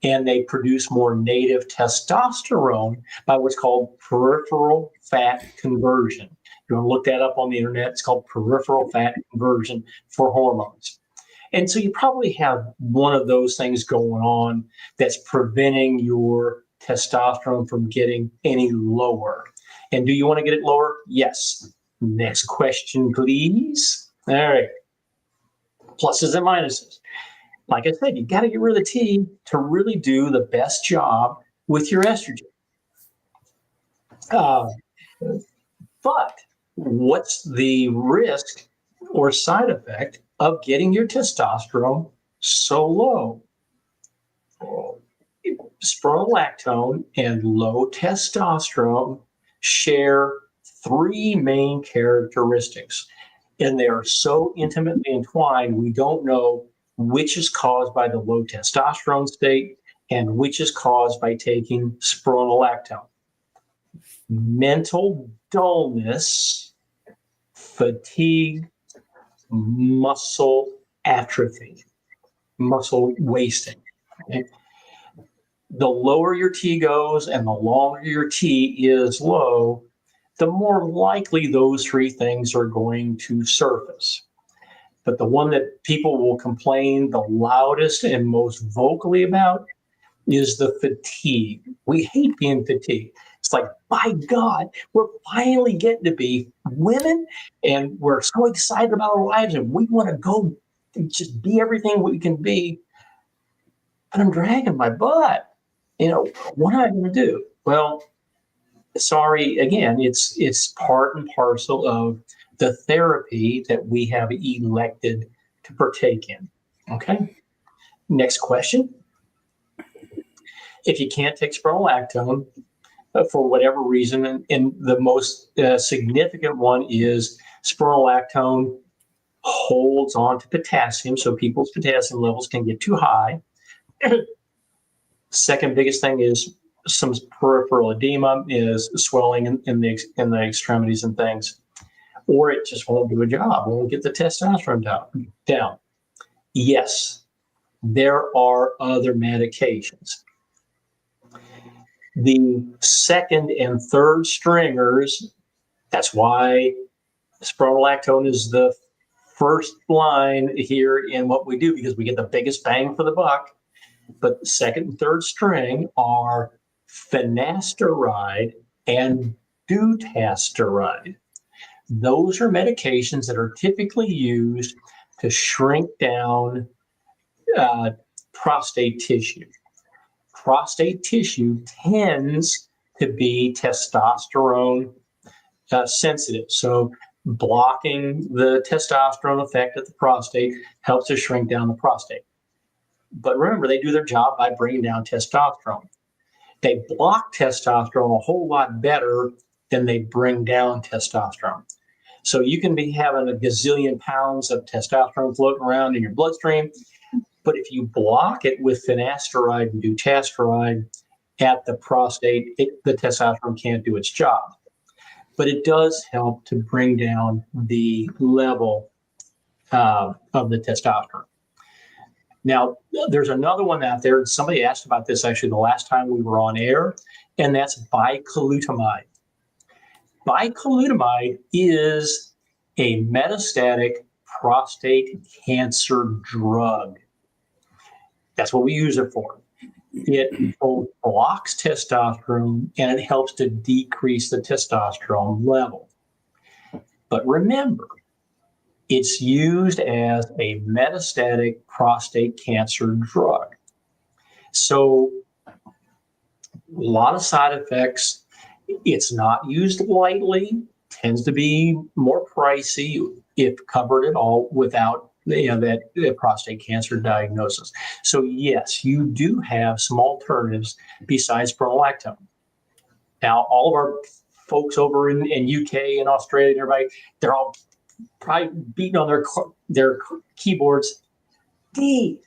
and they produce more native testosterone by what's called peripheral fat conversion. You want to look that up on the internet. It's called peripheral fat conversion for hormones. And so you probably have one of those things going on that's preventing your testosterone from getting any lower. And do you want to get it lower? Yes. Next question, please. All right. Pluses and minuses. Like I said, you got to get rid of the T to really do the best job with your estrogen. But what's the risk or side effect of getting your testosterone so low? Spironolactone and low testosterone share three main characteristics, and they are so intimately entwined, we don't know which is caused by the low testosterone state and which is caused by taking spironolactone. Mental dullness, fatigue, muscle atrophy, muscle wasting. Okay? The lower your T goes and the longer your T is low, the more likely those three things are going to surface. But the one that people will complain the loudest and most vocally about is the fatigue. We hate being fatigued. It's like, by God, we're finally getting to be women and we're so excited about our lives and we want to go just be everything we can be. But I'm dragging my butt. What am I going to do? Well, sorry, again, it's part and parcel of the therapy that we have elected to partake in. Okay. Next question. If you can't take spironolactone for whatever reason, and the most significant one is spironolactone holds on to potassium, so people's potassium levels can get too high. Second biggest thing is some peripheral edema, is swelling in the extremities and things, or it just won't do a job, won't get the testosterone down. Yes, there are other medications. The second and third stringers, that's why spironolactone is the first line here in what we do, because we get the biggest bang for the buck. But the second and third string are finasteride and dutasteride. Those are medications that are typically used to shrink down prostate tissue. Prostate tissue tends to be testosterone sensitive. So blocking the testosterone effect at the prostate helps to shrink down the prostate. But remember, they do their job by bringing down testosterone. They block testosterone a whole lot better than they bring down testosterone. So you can be having a gazillion pounds of testosterone floating around in your bloodstream, but if you block it with finasteride and dutasteride at the prostate, the testosterone can't do its job. But it does help to bring down the level of the testosterone. Now, there's another one out there, and somebody asked about this actually the last time we were on air, and that's bicalutamide. Bicalutamide is a metastatic prostate cancer drug. That's what we use it for. It both blocks testosterone and it helps to decrease the testosterone level. But remember, it's used as a metastatic prostate cancer drug. So a lot of side effects. It's not used lightly, tends to be more pricey if covered at all without that prostate cancer diagnosis. So yes, you do have some alternatives besides spironolactone. Now, all of our folks over in UK and Australia and everybody, they're all probably beating on their keyboards. Dee,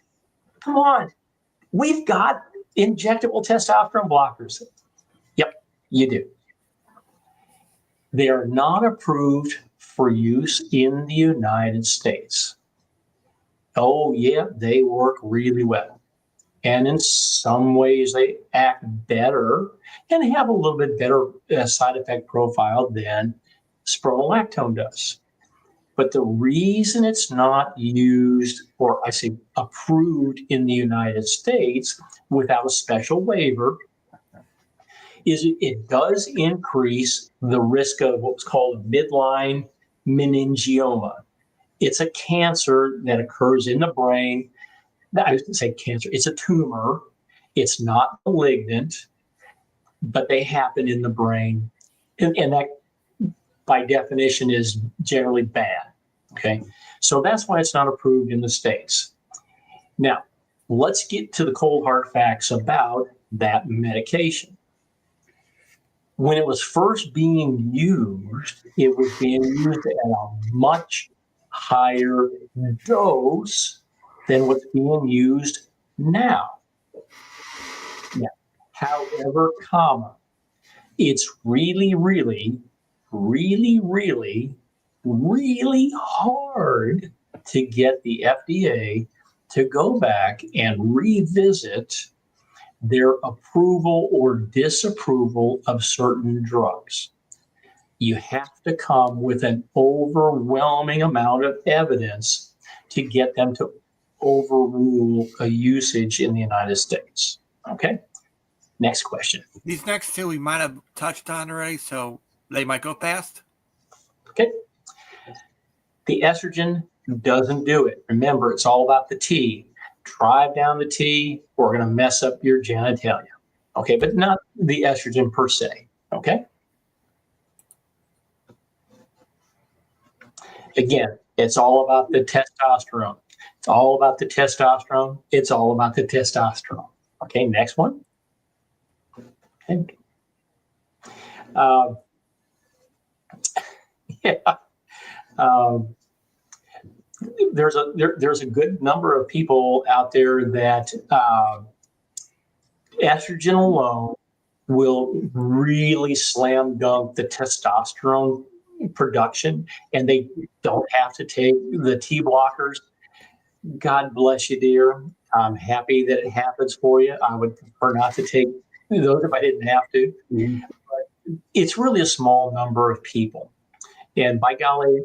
come on. We've got injectable testosterone blockers. Yep, you do. They are not approved for use in the United States. Oh, yeah, they work really well. And in some ways, they act better and have a little bit better side effect profile than spironolactone does. But the reason it's not used, or I say approved in the United States without a special waiver, is it does increase the risk of what's called midline meningioma. It's a cancer that occurs in the brain. I was going to say cancer. It's a tumor. It's not malignant, but they happen in the brain. And that, by definition, is generally bad. Okay. So that's why it's not approved in the States. Now, let's get to the cold hard facts about that medication. When it was first being used, it was being used at a much higher dose than what's being used now. However, it's really, really, really, really, really hard to get the FDA to go back and revisit their approval or disapproval of certain drugs. You have to come with an overwhelming amount of evidence to get them to overrule a usage in the United States. Okay? Next question. These next two we might have touched on already, so they might go fast. Okay. The estrogen doesn't do it. Remember, it's all about the T. Drive down the T, or we're going to mess up your genitalia. Okay, but not the estrogen per se. Okay. Again, it's all about the testosterone. It's all about the testosterone. It's all about the testosterone. Okay, next one. Okay. There's a good number of people out there that estrogen alone will really slam dunk the testosterone production, and they don't have to take the T blockers. God bless you, dear. I'm happy that it happens for you. I would prefer not to take those if I didn't have to. Mm-hmm. But it's really a small number of people. And by golly,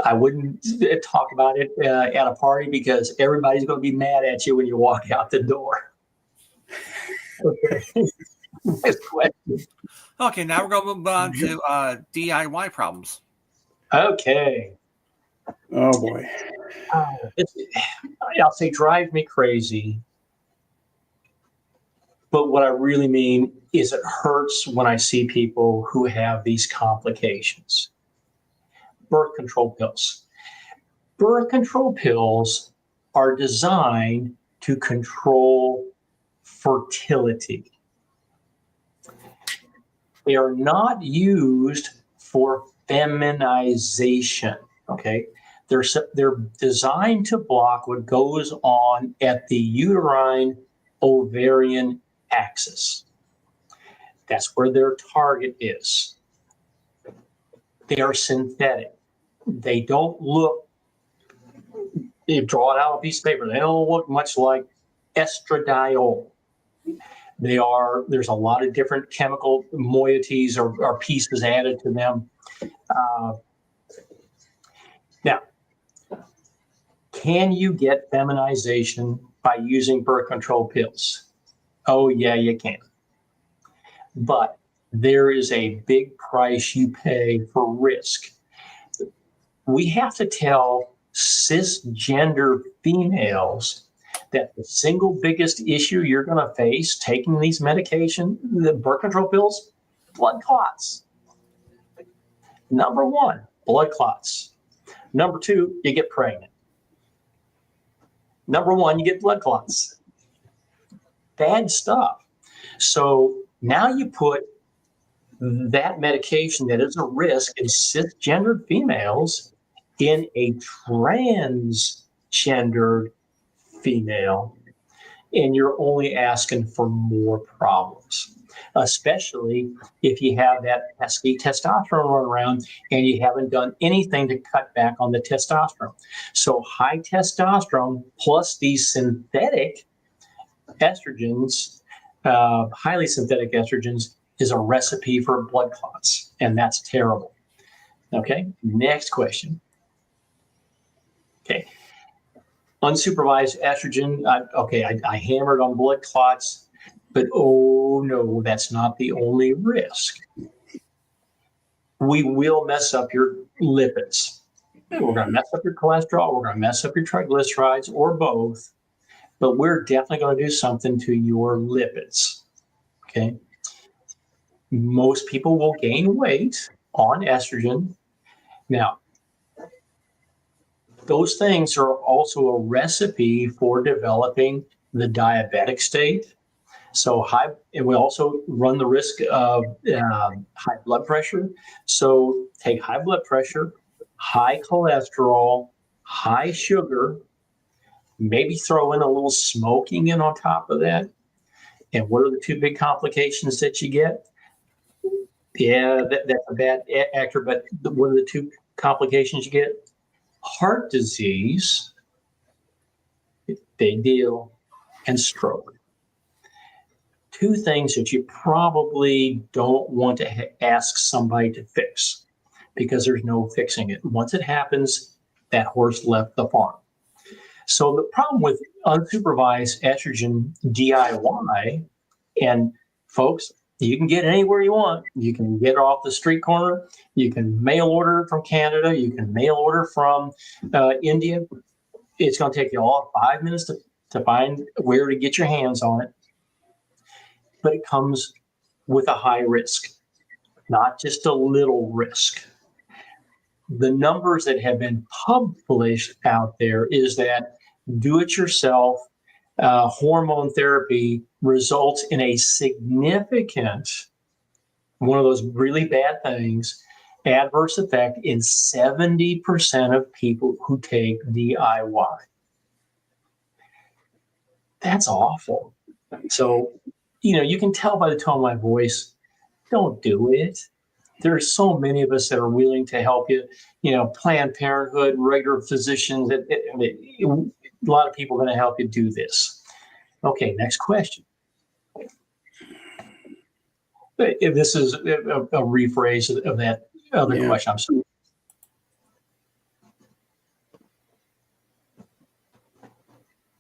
I wouldn't talk about it at a party because everybody's going to be mad at you when you walk out the door. Okay. Next question. Okay, now we're going to move on to DIY problems. Okay. Oh, boy. I'll say drive me crazy. But what I really mean is it hurts when I see people who have these complications. Birth control pills. Birth control pills are designed to control fertility. They are not used for feminization, okay? They're designed to block what goes on at the uterine ovarian axis. That's where their target is. They are synthetic. They don't look, you draw it out on a piece of paper, they don't look much like estradiol. There's a lot of different chemical moieties or pieces added to them. Now, can you get feminization by using birth control pills? Oh, yeah, you can. But there is a big price you pay for risk. We have to tell cisgender females that the single biggest issue you're going to face taking these medications, the birth control pills, blood clots. Number one, blood clots. Number two, you get pregnant. Number one, you get blood clots. Bad stuff. So now you put that medication that is a risk in cisgendered females in a transgendered female, and you're only asking for more problems, especially if you have that pesky testosterone run around and you haven't done anything to cut back on the testosterone. So high testosterone plus these synthetic estrogens, highly synthetic estrogens, is a recipe for blood clots, and that's terrible. Okay, next question. Okay. Unsupervised estrogen. I hammered on blood clots, but oh no, that's not the only risk. We will mess up your lipids. We're going to mess up your cholesterol. We're going to mess up your triglycerides, or both. But we're definitely going to do something to your lipids. Okay. Most people will gain weight on estrogen. Now, those things are also a recipe for developing the diabetic state. So and we also run the risk of high blood pressure. So take high blood pressure, high cholesterol, high sugar, maybe throw in a little smoking in on top of that. And what are the two big complications that you get? Yeah, that's a bad actor, but what are the two complications you get? Heart disease, big deal, and stroke. Two things that you probably don't want to ask somebody to fix, because there's no fixing it. Once it happens, that horse left the farm. So the problem with unsupervised estrogen DIY, and folks, you can get it anywhere you want. You can get it off the street corner. You can mail order from Canada. You can mail order from India. It's going to take you all 5 minutes to find where to get your hands on it. But it comes with a high risk, not just a little risk. The numbers that have been published out there is that do-it-yourself hormone therapy results in a significant, one of those really bad things, adverse effect in 70% of people who take DIY. That's awful. So, you can tell by the tone of my voice, don't do it. There are so many of us that are willing to help you, Planned Parenthood, regular physicians, a lot of people are going to help you do this. Okay, next question. If this is a rephrase of that other question, I'm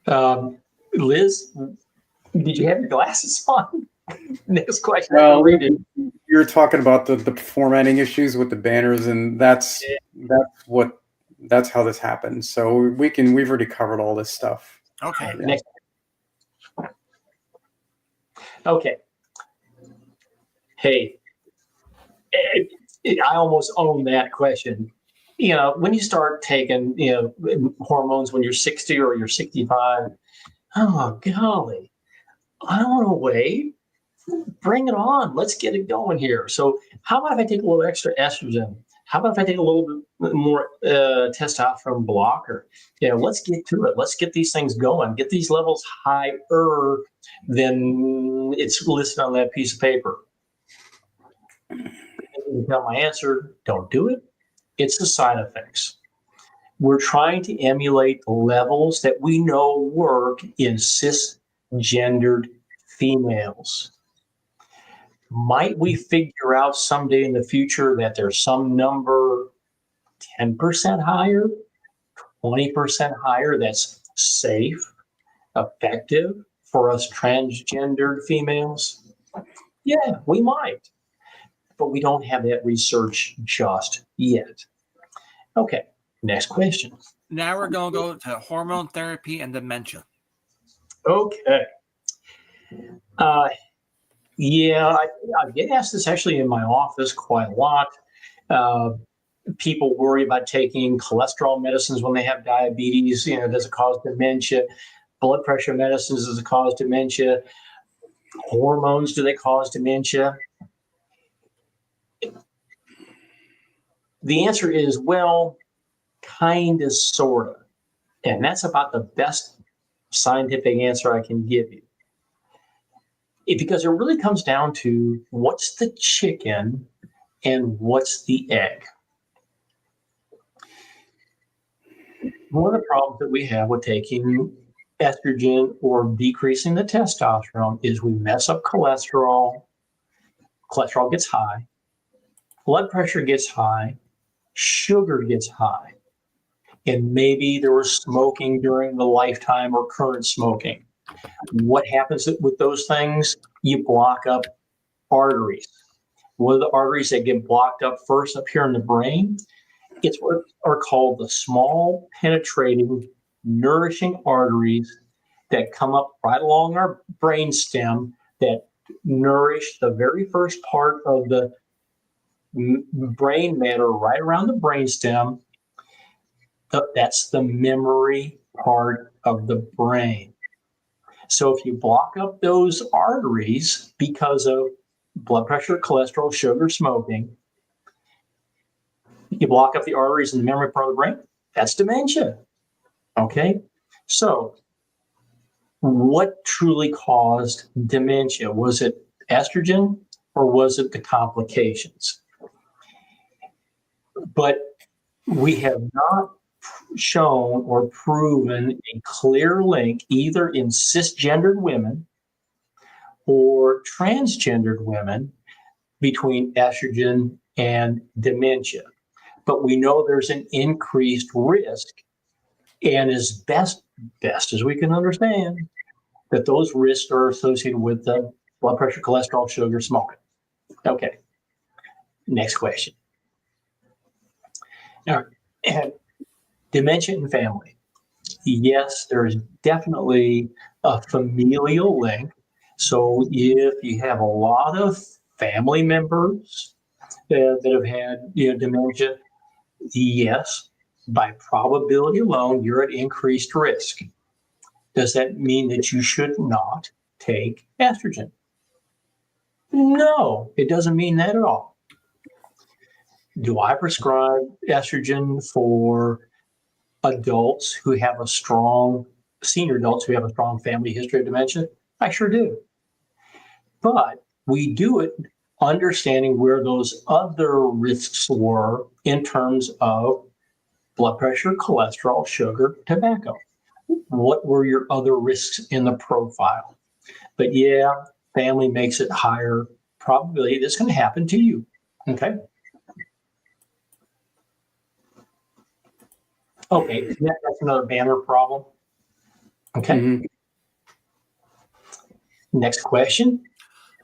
sorry. Liz, did you have your glasses on? Next question. Well, you're talking about the formatting issues with the banners, and that's how this happens. So we've already covered all this stuff. Okay. Next. Okay. Hey, I almost own that question. When you start taking, hormones when you're 60 or you're 65, oh, golly, I don't want to wait. Bring it on. Let's get it going here. So how about if I take a little extra estrogen? How about if I take a little bit more testosterone blocker? Let's get to it. Let's get these things going. Get these levels higher than it's listed on that piece of paper. You tell my answer, don't do it. It's the side effects. We're trying to emulate the levels that we know work in cisgendered females. Might we figure out someday in the future that there's some number 10% higher, 20% higher that's safe, effective for us transgendered females? Yeah, we might. But we don't have that research just yet. Okay, next question. Now we're going to go to hormone therapy and dementia. Okay. I get asked this actually in my office quite a lot. People worry about taking cholesterol medicines when they have diabetes. Does it cause dementia? Blood pressure medicines, does it cause dementia? Hormones, do they cause dementia? The answer is, well, kind of, sort of. And that's about the best scientific answer I can give you. Because it really comes down to what's the chicken and what's the egg. One of the problems that we have with taking estrogen or decreasing the testosterone is we mess up cholesterol. Cholesterol gets high. Blood pressure gets high. Sugar gets high. and maybe there was smoking during the lifetime or current smoking. What happens with those things? You block up arteries. One of the arteries that get blocked up first up here in the brain, it's what are called the small penetrating nourishing arteries that come up right along our brain stem that nourish the very first part of the brain matter right around the brain stem. That's the memory part of the brain. So if you block up those arteries because of blood pressure, cholesterol, sugar, smoking, you block up the arteries in the memory part of the brain, that's dementia. Okay? So what truly caused dementia? Was it estrogen or was it the complications? But we have not shown or proven a clear link either in cisgendered women or transgendered women between estrogen and dementia. But we know there's an increased risk, and as best as we can understand, that those risks are associated with the blood pressure, cholesterol, sugar, smoking. Okay, next question. Now, dementia in family. Yes, there is definitely a familial link. So if you have a lot of family members that have had dementia, yes, by probability alone, you're at increased risk. Does that mean that you should not take estrogen? No, it doesn't mean that at all. Do I prescribe estrogen for adults who have senior adults who have a strong family history of dementia? I sure do. But we do it understanding where those other risks were in terms of blood pressure, cholesterol, sugar, tobacco. What were your other risks in the profile? But yeah, family makes it higher probability that's going to happen to you. Okay. Okay, that's another banner problem. Okay. Mm-hmm. Next question.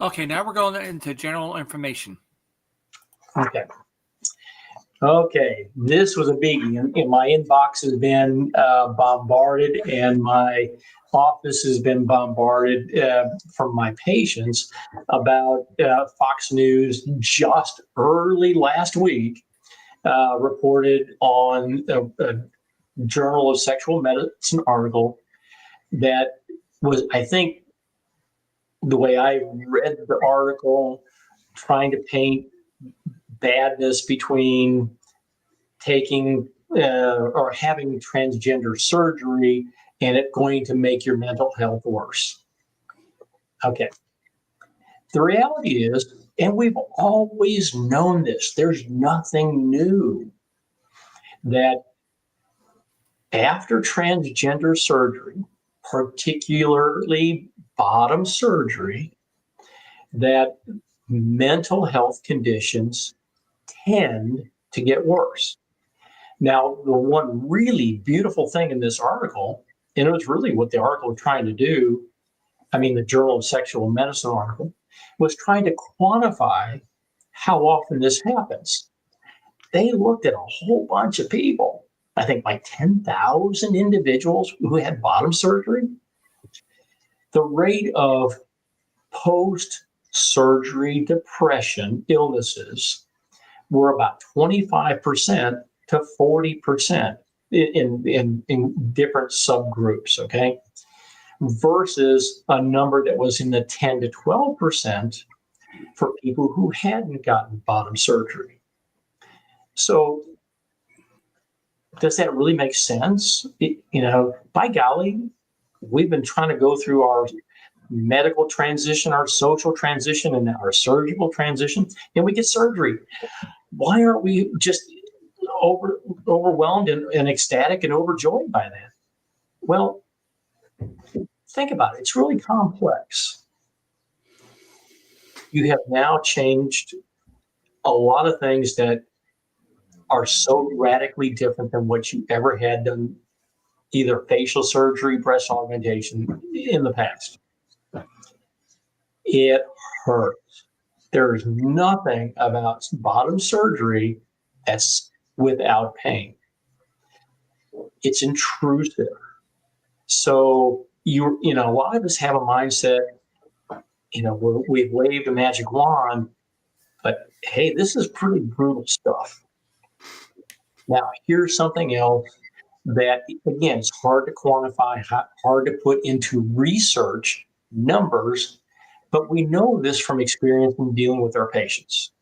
Okay, now we're going into general information. Okay. Okay, this was a biggie. And my inbox has been bombarded, and my office has been bombarded from my patients about Fox News just early last week reported on a Journal of Sexual Medicine article that was, I think, the way I read the article, trying to paint badness between taking or having transgender surgery and it going to make your mental health worse. Okay. The reality is, and we've always known this, there's nothing new, that after transgender surgery, particularly bottom surgery, that mental health conditions tend to get worse. Now, the one really beautiful thing in this article, and it was really what the article was trying to do, the Journal of Sexual Medicine article, was trying to quantify how often this happens. They looked at a whole bunch of people, I think like 10,000 individuals who had bottom surgery. The rate of post-surgery depression illnesses were about 25% to 40% in different subgroups, okay? Versus a number that was in the 10 to 12% for people who hadn't gotten bottom surgery. So does that really make sense? By golly, we've been trying to go through our medical transition, our social transition, and our surgical transition, and we get surgery. Why aren't we just overwhelmed and ecstatic and overjoyed by that? Well, think about it. It's really complex. You have now changed a lot of things that are so radically different than what you ever had done, either facial surgery, breast augmentation in the past. It hurts. There's nothing about bottom surgery that's without pain. It's intrusive. So a lot of us have a mindset, we've waved a magic wand, but hey, this is pretty brutal stuff. Now, here's something else that, again, it's hard to quantify, hard to put into research numbers, but we know this from experience in dealing with our patients.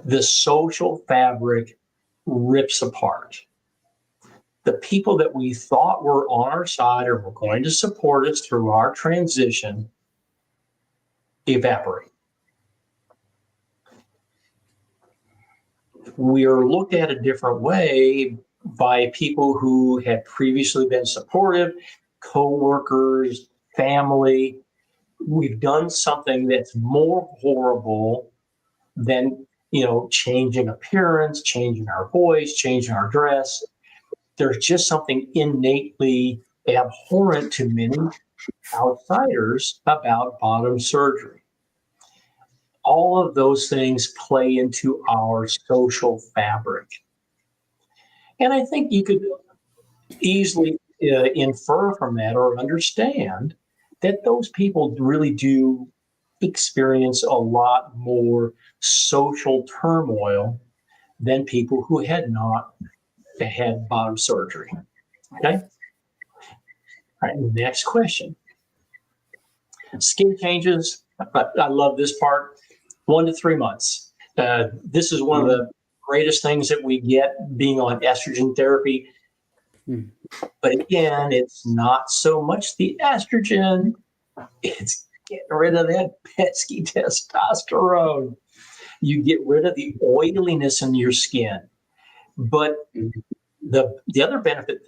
The social fabric rips apart. The people that we thought were on our side or were going to support us through our transition evaporate. We are looked at a different way by people who had previously been supportive, coworkers, family. We've done something that's more horrible than, changing appearance, changing our voice, changing our dress. There's just something innately abhorrent to many outsiders about bottom surgery. All of those things play into our social fabric. And I think you could easily infer from that or understand that those people really do experience a lot more social turmoil than people who had not had bottom surgery. Okay? All right, next question. Skin changes. I love this part. 1 to 3 months. This is one of the greatest things that we get being on estrogen therapy. But again, it's not so much the estrogen. It's getting rid of that pesky testosterone. You get rid of the oiliness in your skin. But the other benefit,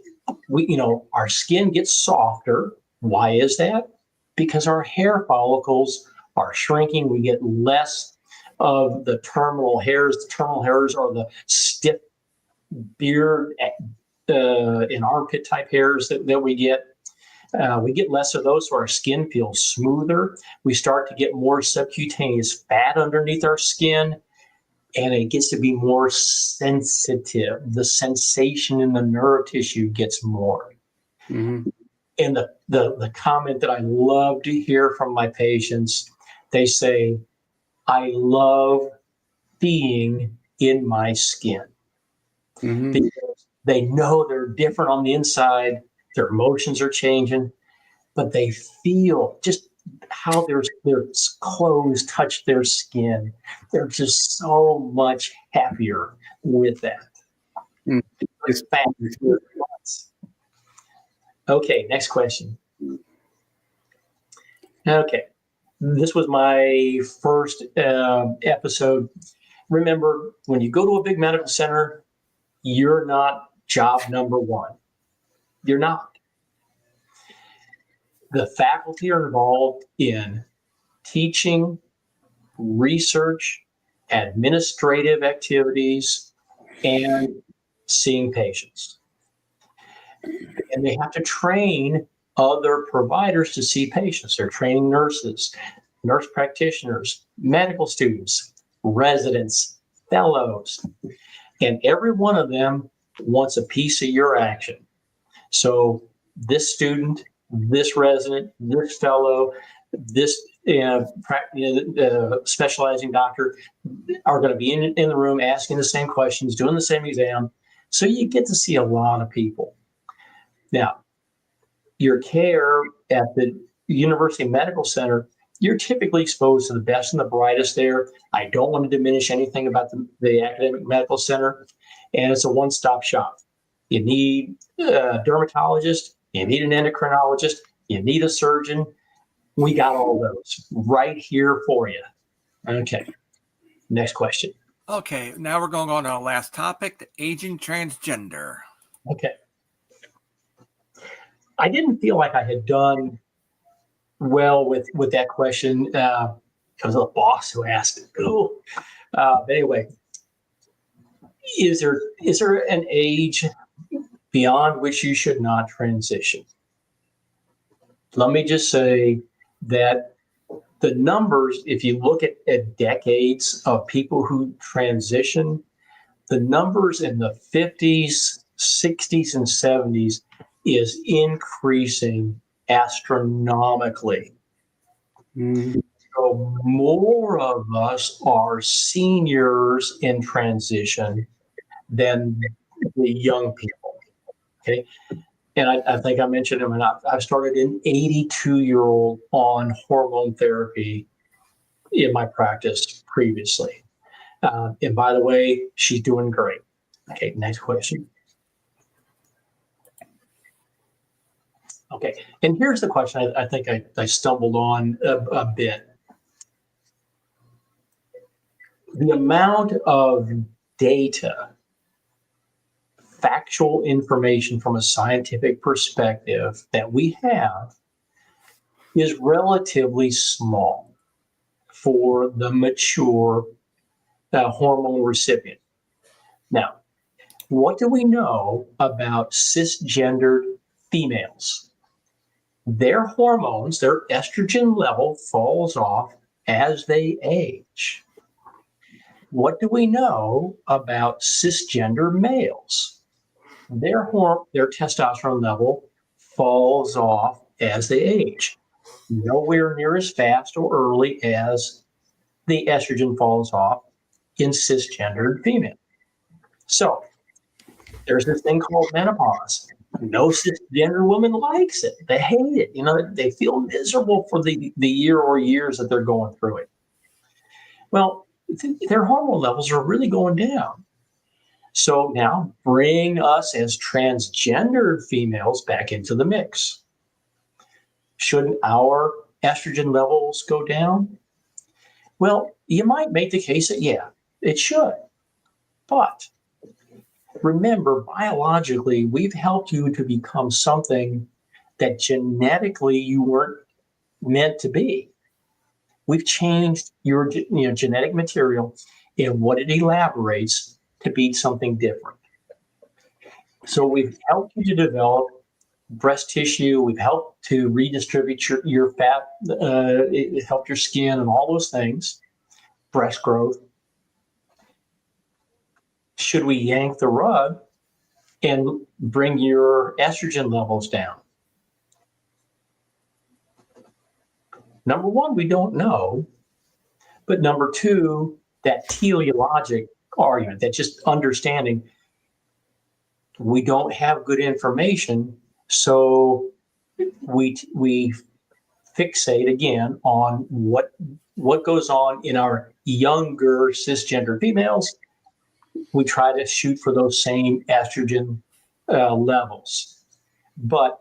our skin gets softer. Why is that? Because our hair follicles are shrinking. We get less of the terminal hairs. The terminal hairs are the stiff beard and armpit type hairs that we get. We get less of those, so our skin feels smoother. We start to get more subcutaneous fat underneath our skin, and it gets to be more sensitive. The sensation in the nerve tissue gets more. Mm-hmm. And the comment that I love to hear from my patients, they say, I love being in my skin. Mm-hmm. Because they know they're different on the inside, their emotions are changing, but they feel just how their clothes touch their skin. They're just so much happier with that. It's fabulous. Okay, next question. Okay, this was my first episode. Remember, when you go to a big medical center, you're not job number one. You're not. The faculty are involved in teaching, research, administrative activities, and seeing patients. And they have to train other providers to see patients. They're training nurses, nurse practitioners, medical students, residents, fellows. And every one of them wants a piece of your action. So this student, this resident, this fellow, this specializing doctor are going to be in the room asking the same questions, doing the same exam. So you get to see a lot of people. Now, your care at the University Medical Center, you're typically exposed to the best and the brightest there. I don't want to diminish anything about the academic medical center, and it's a one-stop shop. You need a dermatologist, you need an endocrinologist, you need a surgeon. We got all those right here for you. Okay, next question. Okay, now we're going on to our last topic, the aging transgender. Okay. I didn't feel like I had done well with that question because of the boss who asked it. But anyway, is there an age beyond which you should not transition? Let me just say that the numbers, if you look at decades of people who transition, the numbers in the 50s, 60s, and 70s is increasing astronomically. Mhm. So more of us are seniors in transition than the young people. Okay. And I think I mentioned him, and I've started an 82-year-old on hormone therapy in my practice previously. And by the way, she's doing great. Okay, next question. Okay, and here's the question I think I stumbled on a bit. The amount of data, factual information from a scientific perspective that we have is relatively small for the mature hormone recipient. Now, what do we know about cisgendered females? Their hormones, their estrogen level falls off as they age. What do we know about cisgender males? Their testosterone level falls off as they age, nowhere near as fast or early as the estrogen falls off in cisgendered females. So there's this thing called menopause. No cisgender woman likes it. They hate it. They feel miserable for the year or years that they're going through it. Well, their hormone levels are really going down. So now bring us as transgendered females back into the mix. Shouldn't our estrogen levels go down? Well, you might make the case that, yeah, it should. But remember, biologically, we've helped you to become something that genetically you weren't meant to be. We've changed your genetic material and what it elaborates to be something different. So we've helped you to develop breast tissue. We've helped to redistribute your fat. It helped your skin and all those things, breast growth. Should we yank the rug and bring your estrogen levels down? Number one, we don't know. But number two, that teleologic argument, that just understanding, we don't have good information, so we fixate again on what goes on in our younger cisgender females. We try to shoot for those same estrogen levels. But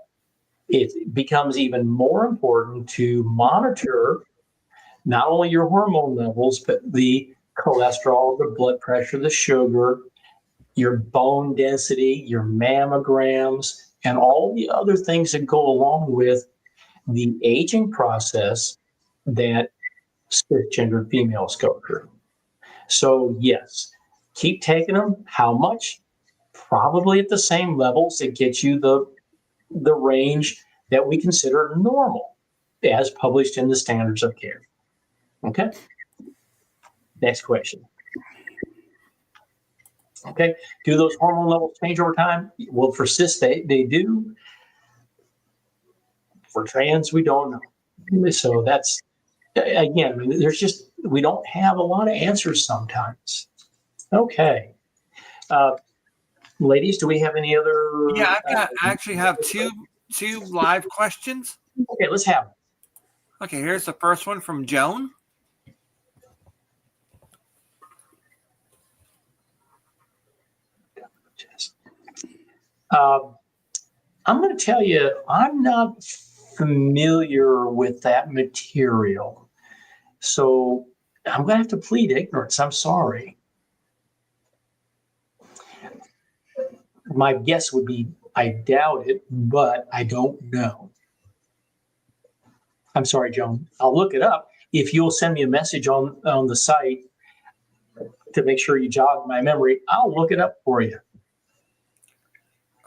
it becomes even more important to monitor not only your hormone levels, but the cholesterol, the blood pressure, the sugar, your bone density, your mammograms, and all the other things that go along with the aging process that cisgender females go through. So yes, keep taking them. How much? Probably at the same levels that get you the range that we consider normal as published in the standards of care. Okay. Next question. Okay. Do those hormone levels change over time? Well, for cis, they do. For trans, we don't know. So that's, again, we don't have a lot of answers sometimes. Okay. Ladies, do we have any other? Yeah, I actually have two live questions. Okay, let's have them. Okay, here's the first one from Joan. I'm going to tell you, I'm not familiar with that material. So I'm going to have to plead ignorance. I'm sorry. My guess would be I doubt it, but I don't know. I'm sorry, Joan. I'll look it up. If you'll send me a message on the site, to make sure you jog my memory, I'll look it up for you.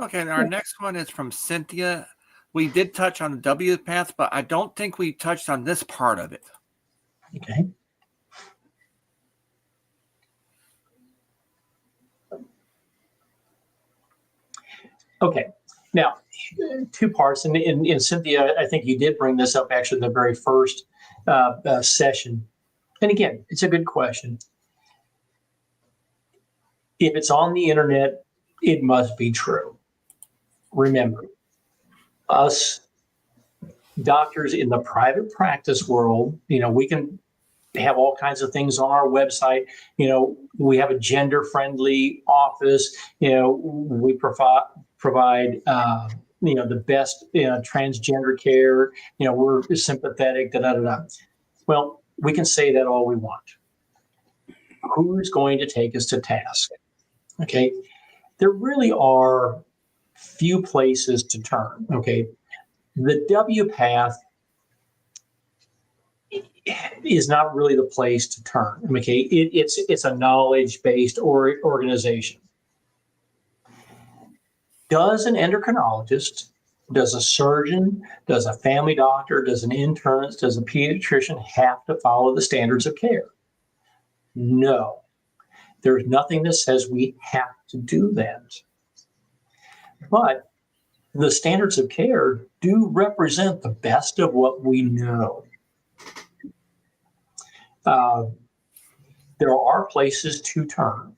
Okay, and our next one is from Cynthia. We did touch on the W path, but I don't think we touched on this part of it. Okay. Okay. Now, two parts, and Cynthia, I think you did bring this up actually in the very first session. And again, it's a good question. If it's on the internet, it must be true. Remember, us doctors in the private practice world, we can have all kinds of things on our website. We have a gender-friendly office. We provide the best transgender care. We're sympathetic. Da da da da. Well, we can say that all we want. Who's going to take us to task? Okay, there really are few places to turn. Okay, the W path is not really the place to turn. Okay, it's a knowledge-based organization. Does an endocrinologist, does a surgeon, does a family doctor, does an internist, does a pediatrician have to follow the standards of care? No. There's nothing that says we have to do that. But the standards of care do represent the best of what we know. There are places to turn.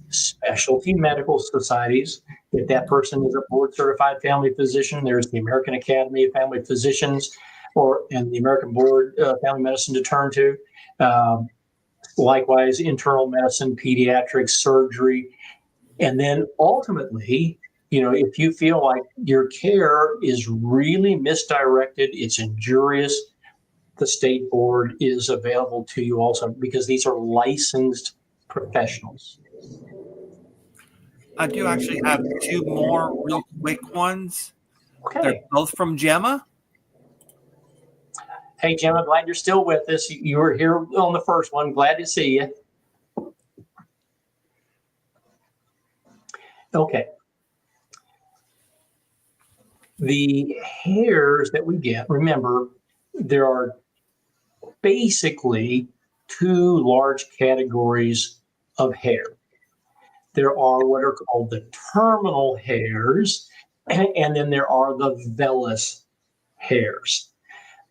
Specialty medical societies. If that person is a board certified family physician, there's the American Academy of Family Physicians and the American Board of Family Medicine to turn to. Likewise, internal medicine, pediatrics, surgery. And then ultimately, if you feel like your care is really misdirected, it's injurious, the state board is available to you also, because these are licensed professionals. I do actually have two more real quick ones. Okay. They're both from Gemma. Hey, Gemma, glad you're still with us. You were here on the first one. Glad to see you. Okay. The hairs that we get, remember, there are basically two large categories of hair. There are what are called the terminal hairs, and then there are the vellus hairs.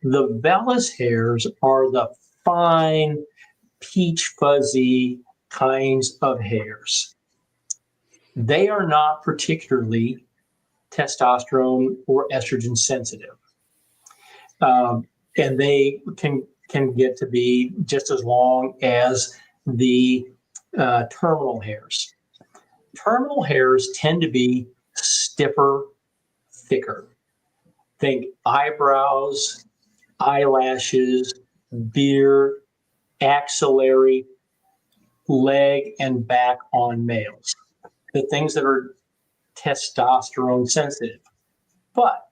The vellus hairs are the fine, peach fuzzy kinds of hairs. They are not particularly testosterone or estrogen sensitive. And they can get to be just as long as the terminal hairs. Terminal hairs tend to be stiffer, thicker. Think eyebrows, eyelashes, beard, axillary, leg, and back on males. The things that are testosterone sensitive. But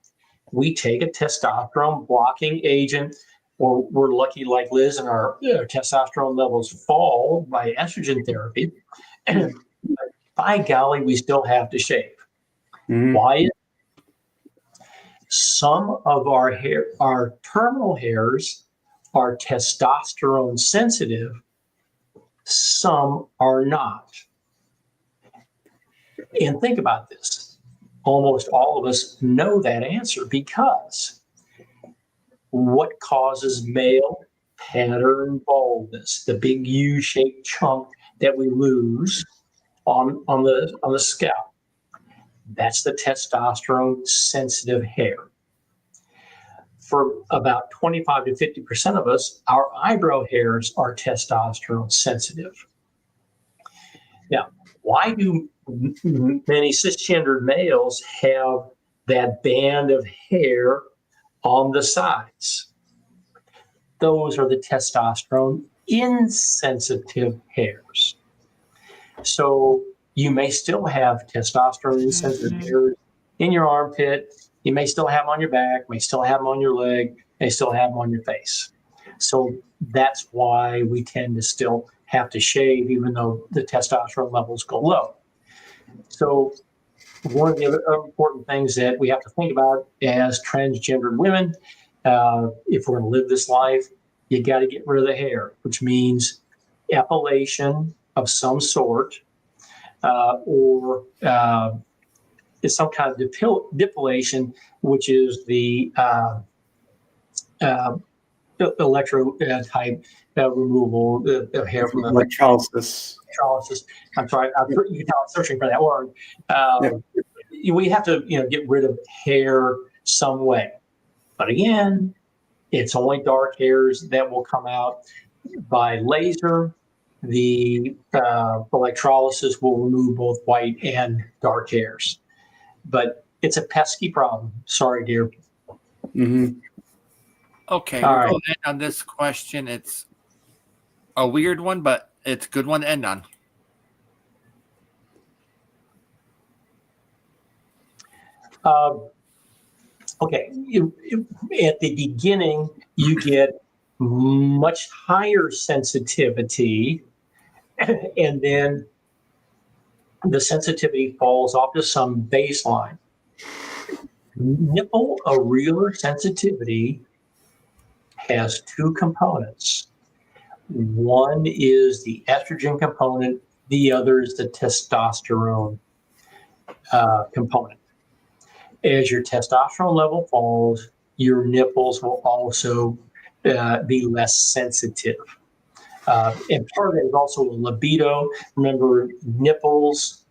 we take a testosterone blocking agent, or we're lucky like Liz and our testosterone levels fall by estrogen therapy. And by golly, we still have to shave. Mm-hmm. Why? Some of our hair, our terminal hairs, are testosterone sensitive. Some are not. And think about this. Almost all of us know that answer, because what causes male pattern baldness, the big U-shaped chunk that we lose on the scalp? That's the testosterone sensitive hair. For about 25 to 50% of us, our eyebrow hairs are testosterone sensitive. Now, why do many cisgendered males have that band of hair on the sides? Those are the testosterone insensitive hairs. So you may still have testosterone insensitive hairs in your armpit. You may still have them on your back, may still have them on your leg, may still have them on your face. So that's why we tend to still have to shave even though the testosterone levels go low. So one of the other important things that we have to think about as transgendered women, if we're going to live this life, you got to get rid of the hair, which means epilation of some sort, or some kind of depilation, which is the electro type removal of hair from the Electrolysis. electrolysis. I'm sorry, you can tell I'm searching for that word. We have to, get rid of hair some way. But again, it's only dark hairs that will come out by laser. The electrolysis will remove both white and dark hairs. But it's a pesky problem. Sorry, dear. Mm-hmm. Okay, All we're right. going to end on this question. It's a weird one, but it's a good one to end on. Okay, at the beginning, you get much higher sensitivity, and then the sensitivity falls off to some baseline. Nipple areolar sensitivity has two components. One is the estrogen component, the other is the testosterone component. As your testosterone level falls, your nipples will also be less sensitive. And part of it is also a libido. Remember, nipples,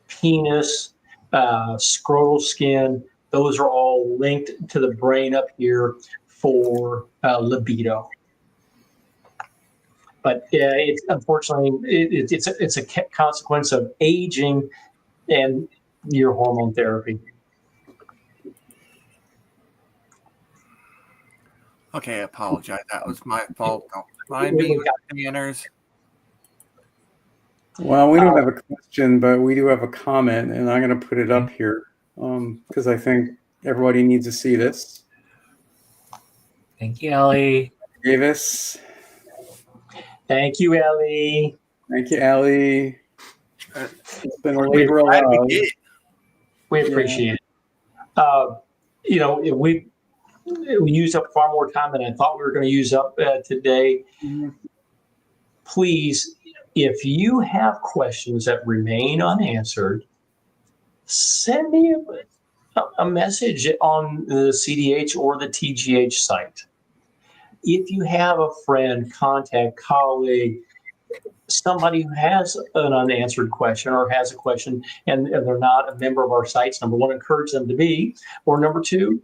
penis, scrotal skin, those are all linked to the brain up here for libido. But it's unfortunately it's a consequence of aging and your hormone therapy. Okay, I apologize. That was my fault. Don't mind me with the manners. Well, we don't have a question, but we do have a comment, and I'm going to put it up here because I think everybody needs to see this. Thank you, Ellie. Davis. Thank you, Ellie. Thank you, Ellie. It's been a We're labor of glad we love. did. We appreciate it. We used up far more time than I thought we were going to use up today. Mm-hmm. Please, if you have questions that remain unanswered, send me a message on the CDH or the TGH site. If you have a friend, contact, colleague, somebody who has an unanswered question or has a question and they're not a member of our sites, number one, encourage them to be, or number two,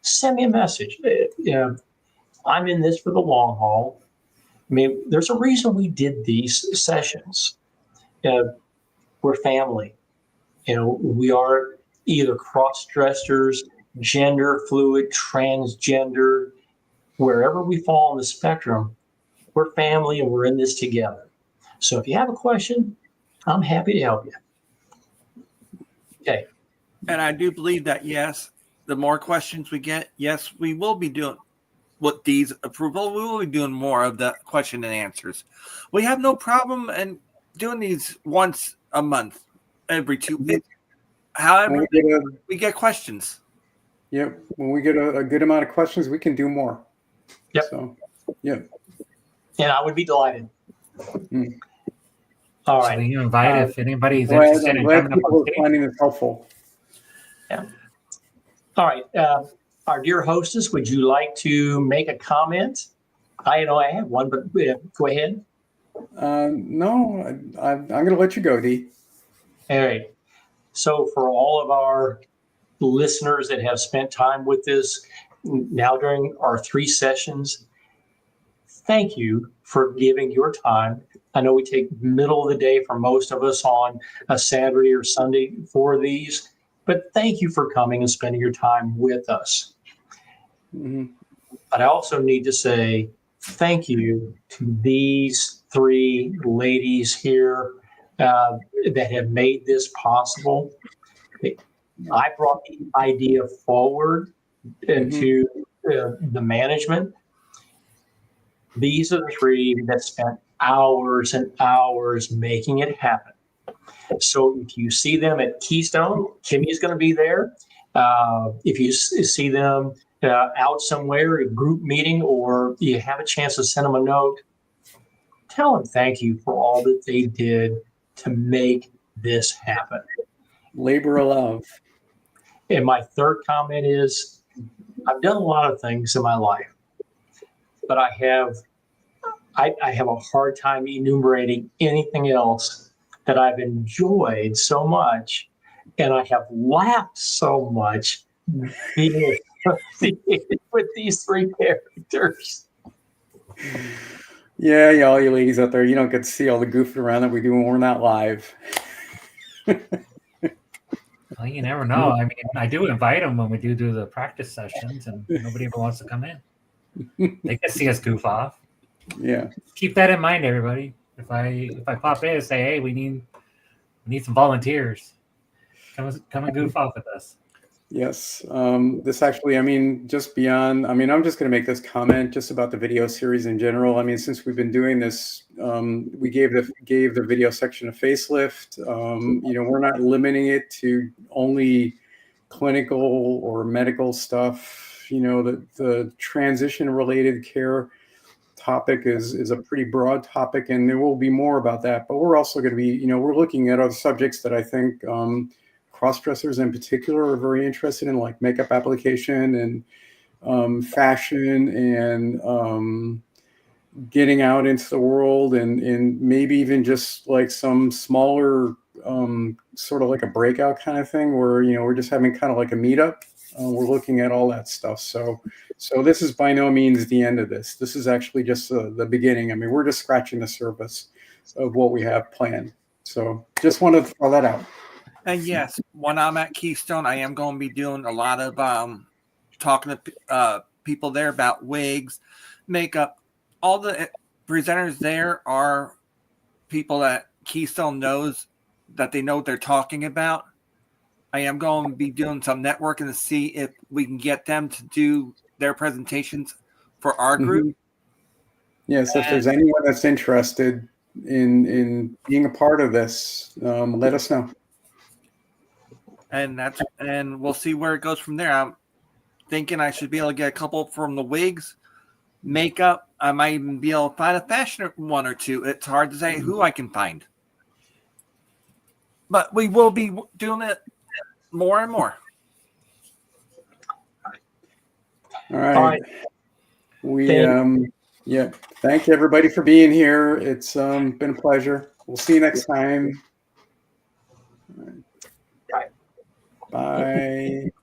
send me a message. I'm in this for the long haul. I mean, there's a reason we did these sessions. We're family. We are either cross-dressers, gender fluid, transgender, wherever we fall on the spectrum, we're family and we're in this together. So if you have a question, I'm happy to help you. Okay. And I do believe that, yes, the more questions we get, yes, we will be doing with Dee's approval. We will be doing more of the question and answers. We have no problem in doing these once a month, every 2 weeks. However, we get questions. Yep. When we get a good amount of questions, we can do more. Yep. So, yep. And I would be delighted. Mm. All So right. you invite if anybody's Glad interested in coming up people on are stage. finding this helpful. Yeah. All right. Our dear hostess, would you like to make a comment? I know I have one, but go ahead. No, I'm going to let you go, Dee. All right. So for all of our listeners that have spent time with us now during our 3 sessions, thank you for giving your time. I know we take middle of the day for most of us on a Saturday or Sunday for these, but thank you for coming and spending your time with us. Mm-hmm. But I also need to say thank you to these 3 ladies here that have made this possible. I brought the idea forward into the management. These are the 3 that spent hours and hours making it happen. So if you see them at Keystone, Kimmy's going to be there. If you see them out somewhere, a group meeting, or you have a chance to send them a note, tell them thank you for all that they did to make this happen. Labor of love. And my third comment is, I've done a lot of things in my life, but I have a hard time enumerating anything else that I've enjoyed so much, and I have laughed so much being associated with these three characters. Yeah, all you ladies out there, you don't get to see all the goofing around that we do when we're not live. Well, you never know. I mean, I do invite them when we do the practice sessions, and nobody ever wants to come in. They can see us goof off. Yeah. Keep that in mind, everybody. If I pop in and say, hey, we need some volunteers, come and goof off with us. Yes. This actually, I mean, just beyond, I mean, I'm just going to make this comment just about the video series in general. I mean, since we've been doing this, we gave the video section a facelift. We're not limiting it to only clinical or medical stuff. The transition related care topic is a pretty broad topic, and there will be more about that. But we're also going to be, we're looking at other subjects that I think cross-dressers in particular are very interested in, like makeup application and fashion and getting out into the world and maybe even just like some smaller sort of like a breakout kind of thing where, we're just having kind of like a meetup. We're looking at all that stuff. So this is by no means the end of this. This is actually just the beginning. I mean, we're just scratching the surface of what we have planned. So just wanted to throw that out. And yes, when I'm at Keystone, I am going to be doing a lot of talking to people there about wigs, makeup. All the presenters there are people that Keystone knows, that they know what they're talking about. I am going to be doing some networking to see if we can get them to do their presentations for our group. Yes, if there's anyone that's interested in being a part of this, let us know. And we'll see where it goes from there. I'm thinking I should be able to get a couple from the wigs, makeup. I might even be able to find a fashion one or two. It's hard to say who I can find. But we will be doing it more and more. All right. Thank you everybody for being here. It's been a pleasure. We'll see you next time. All right. Bye.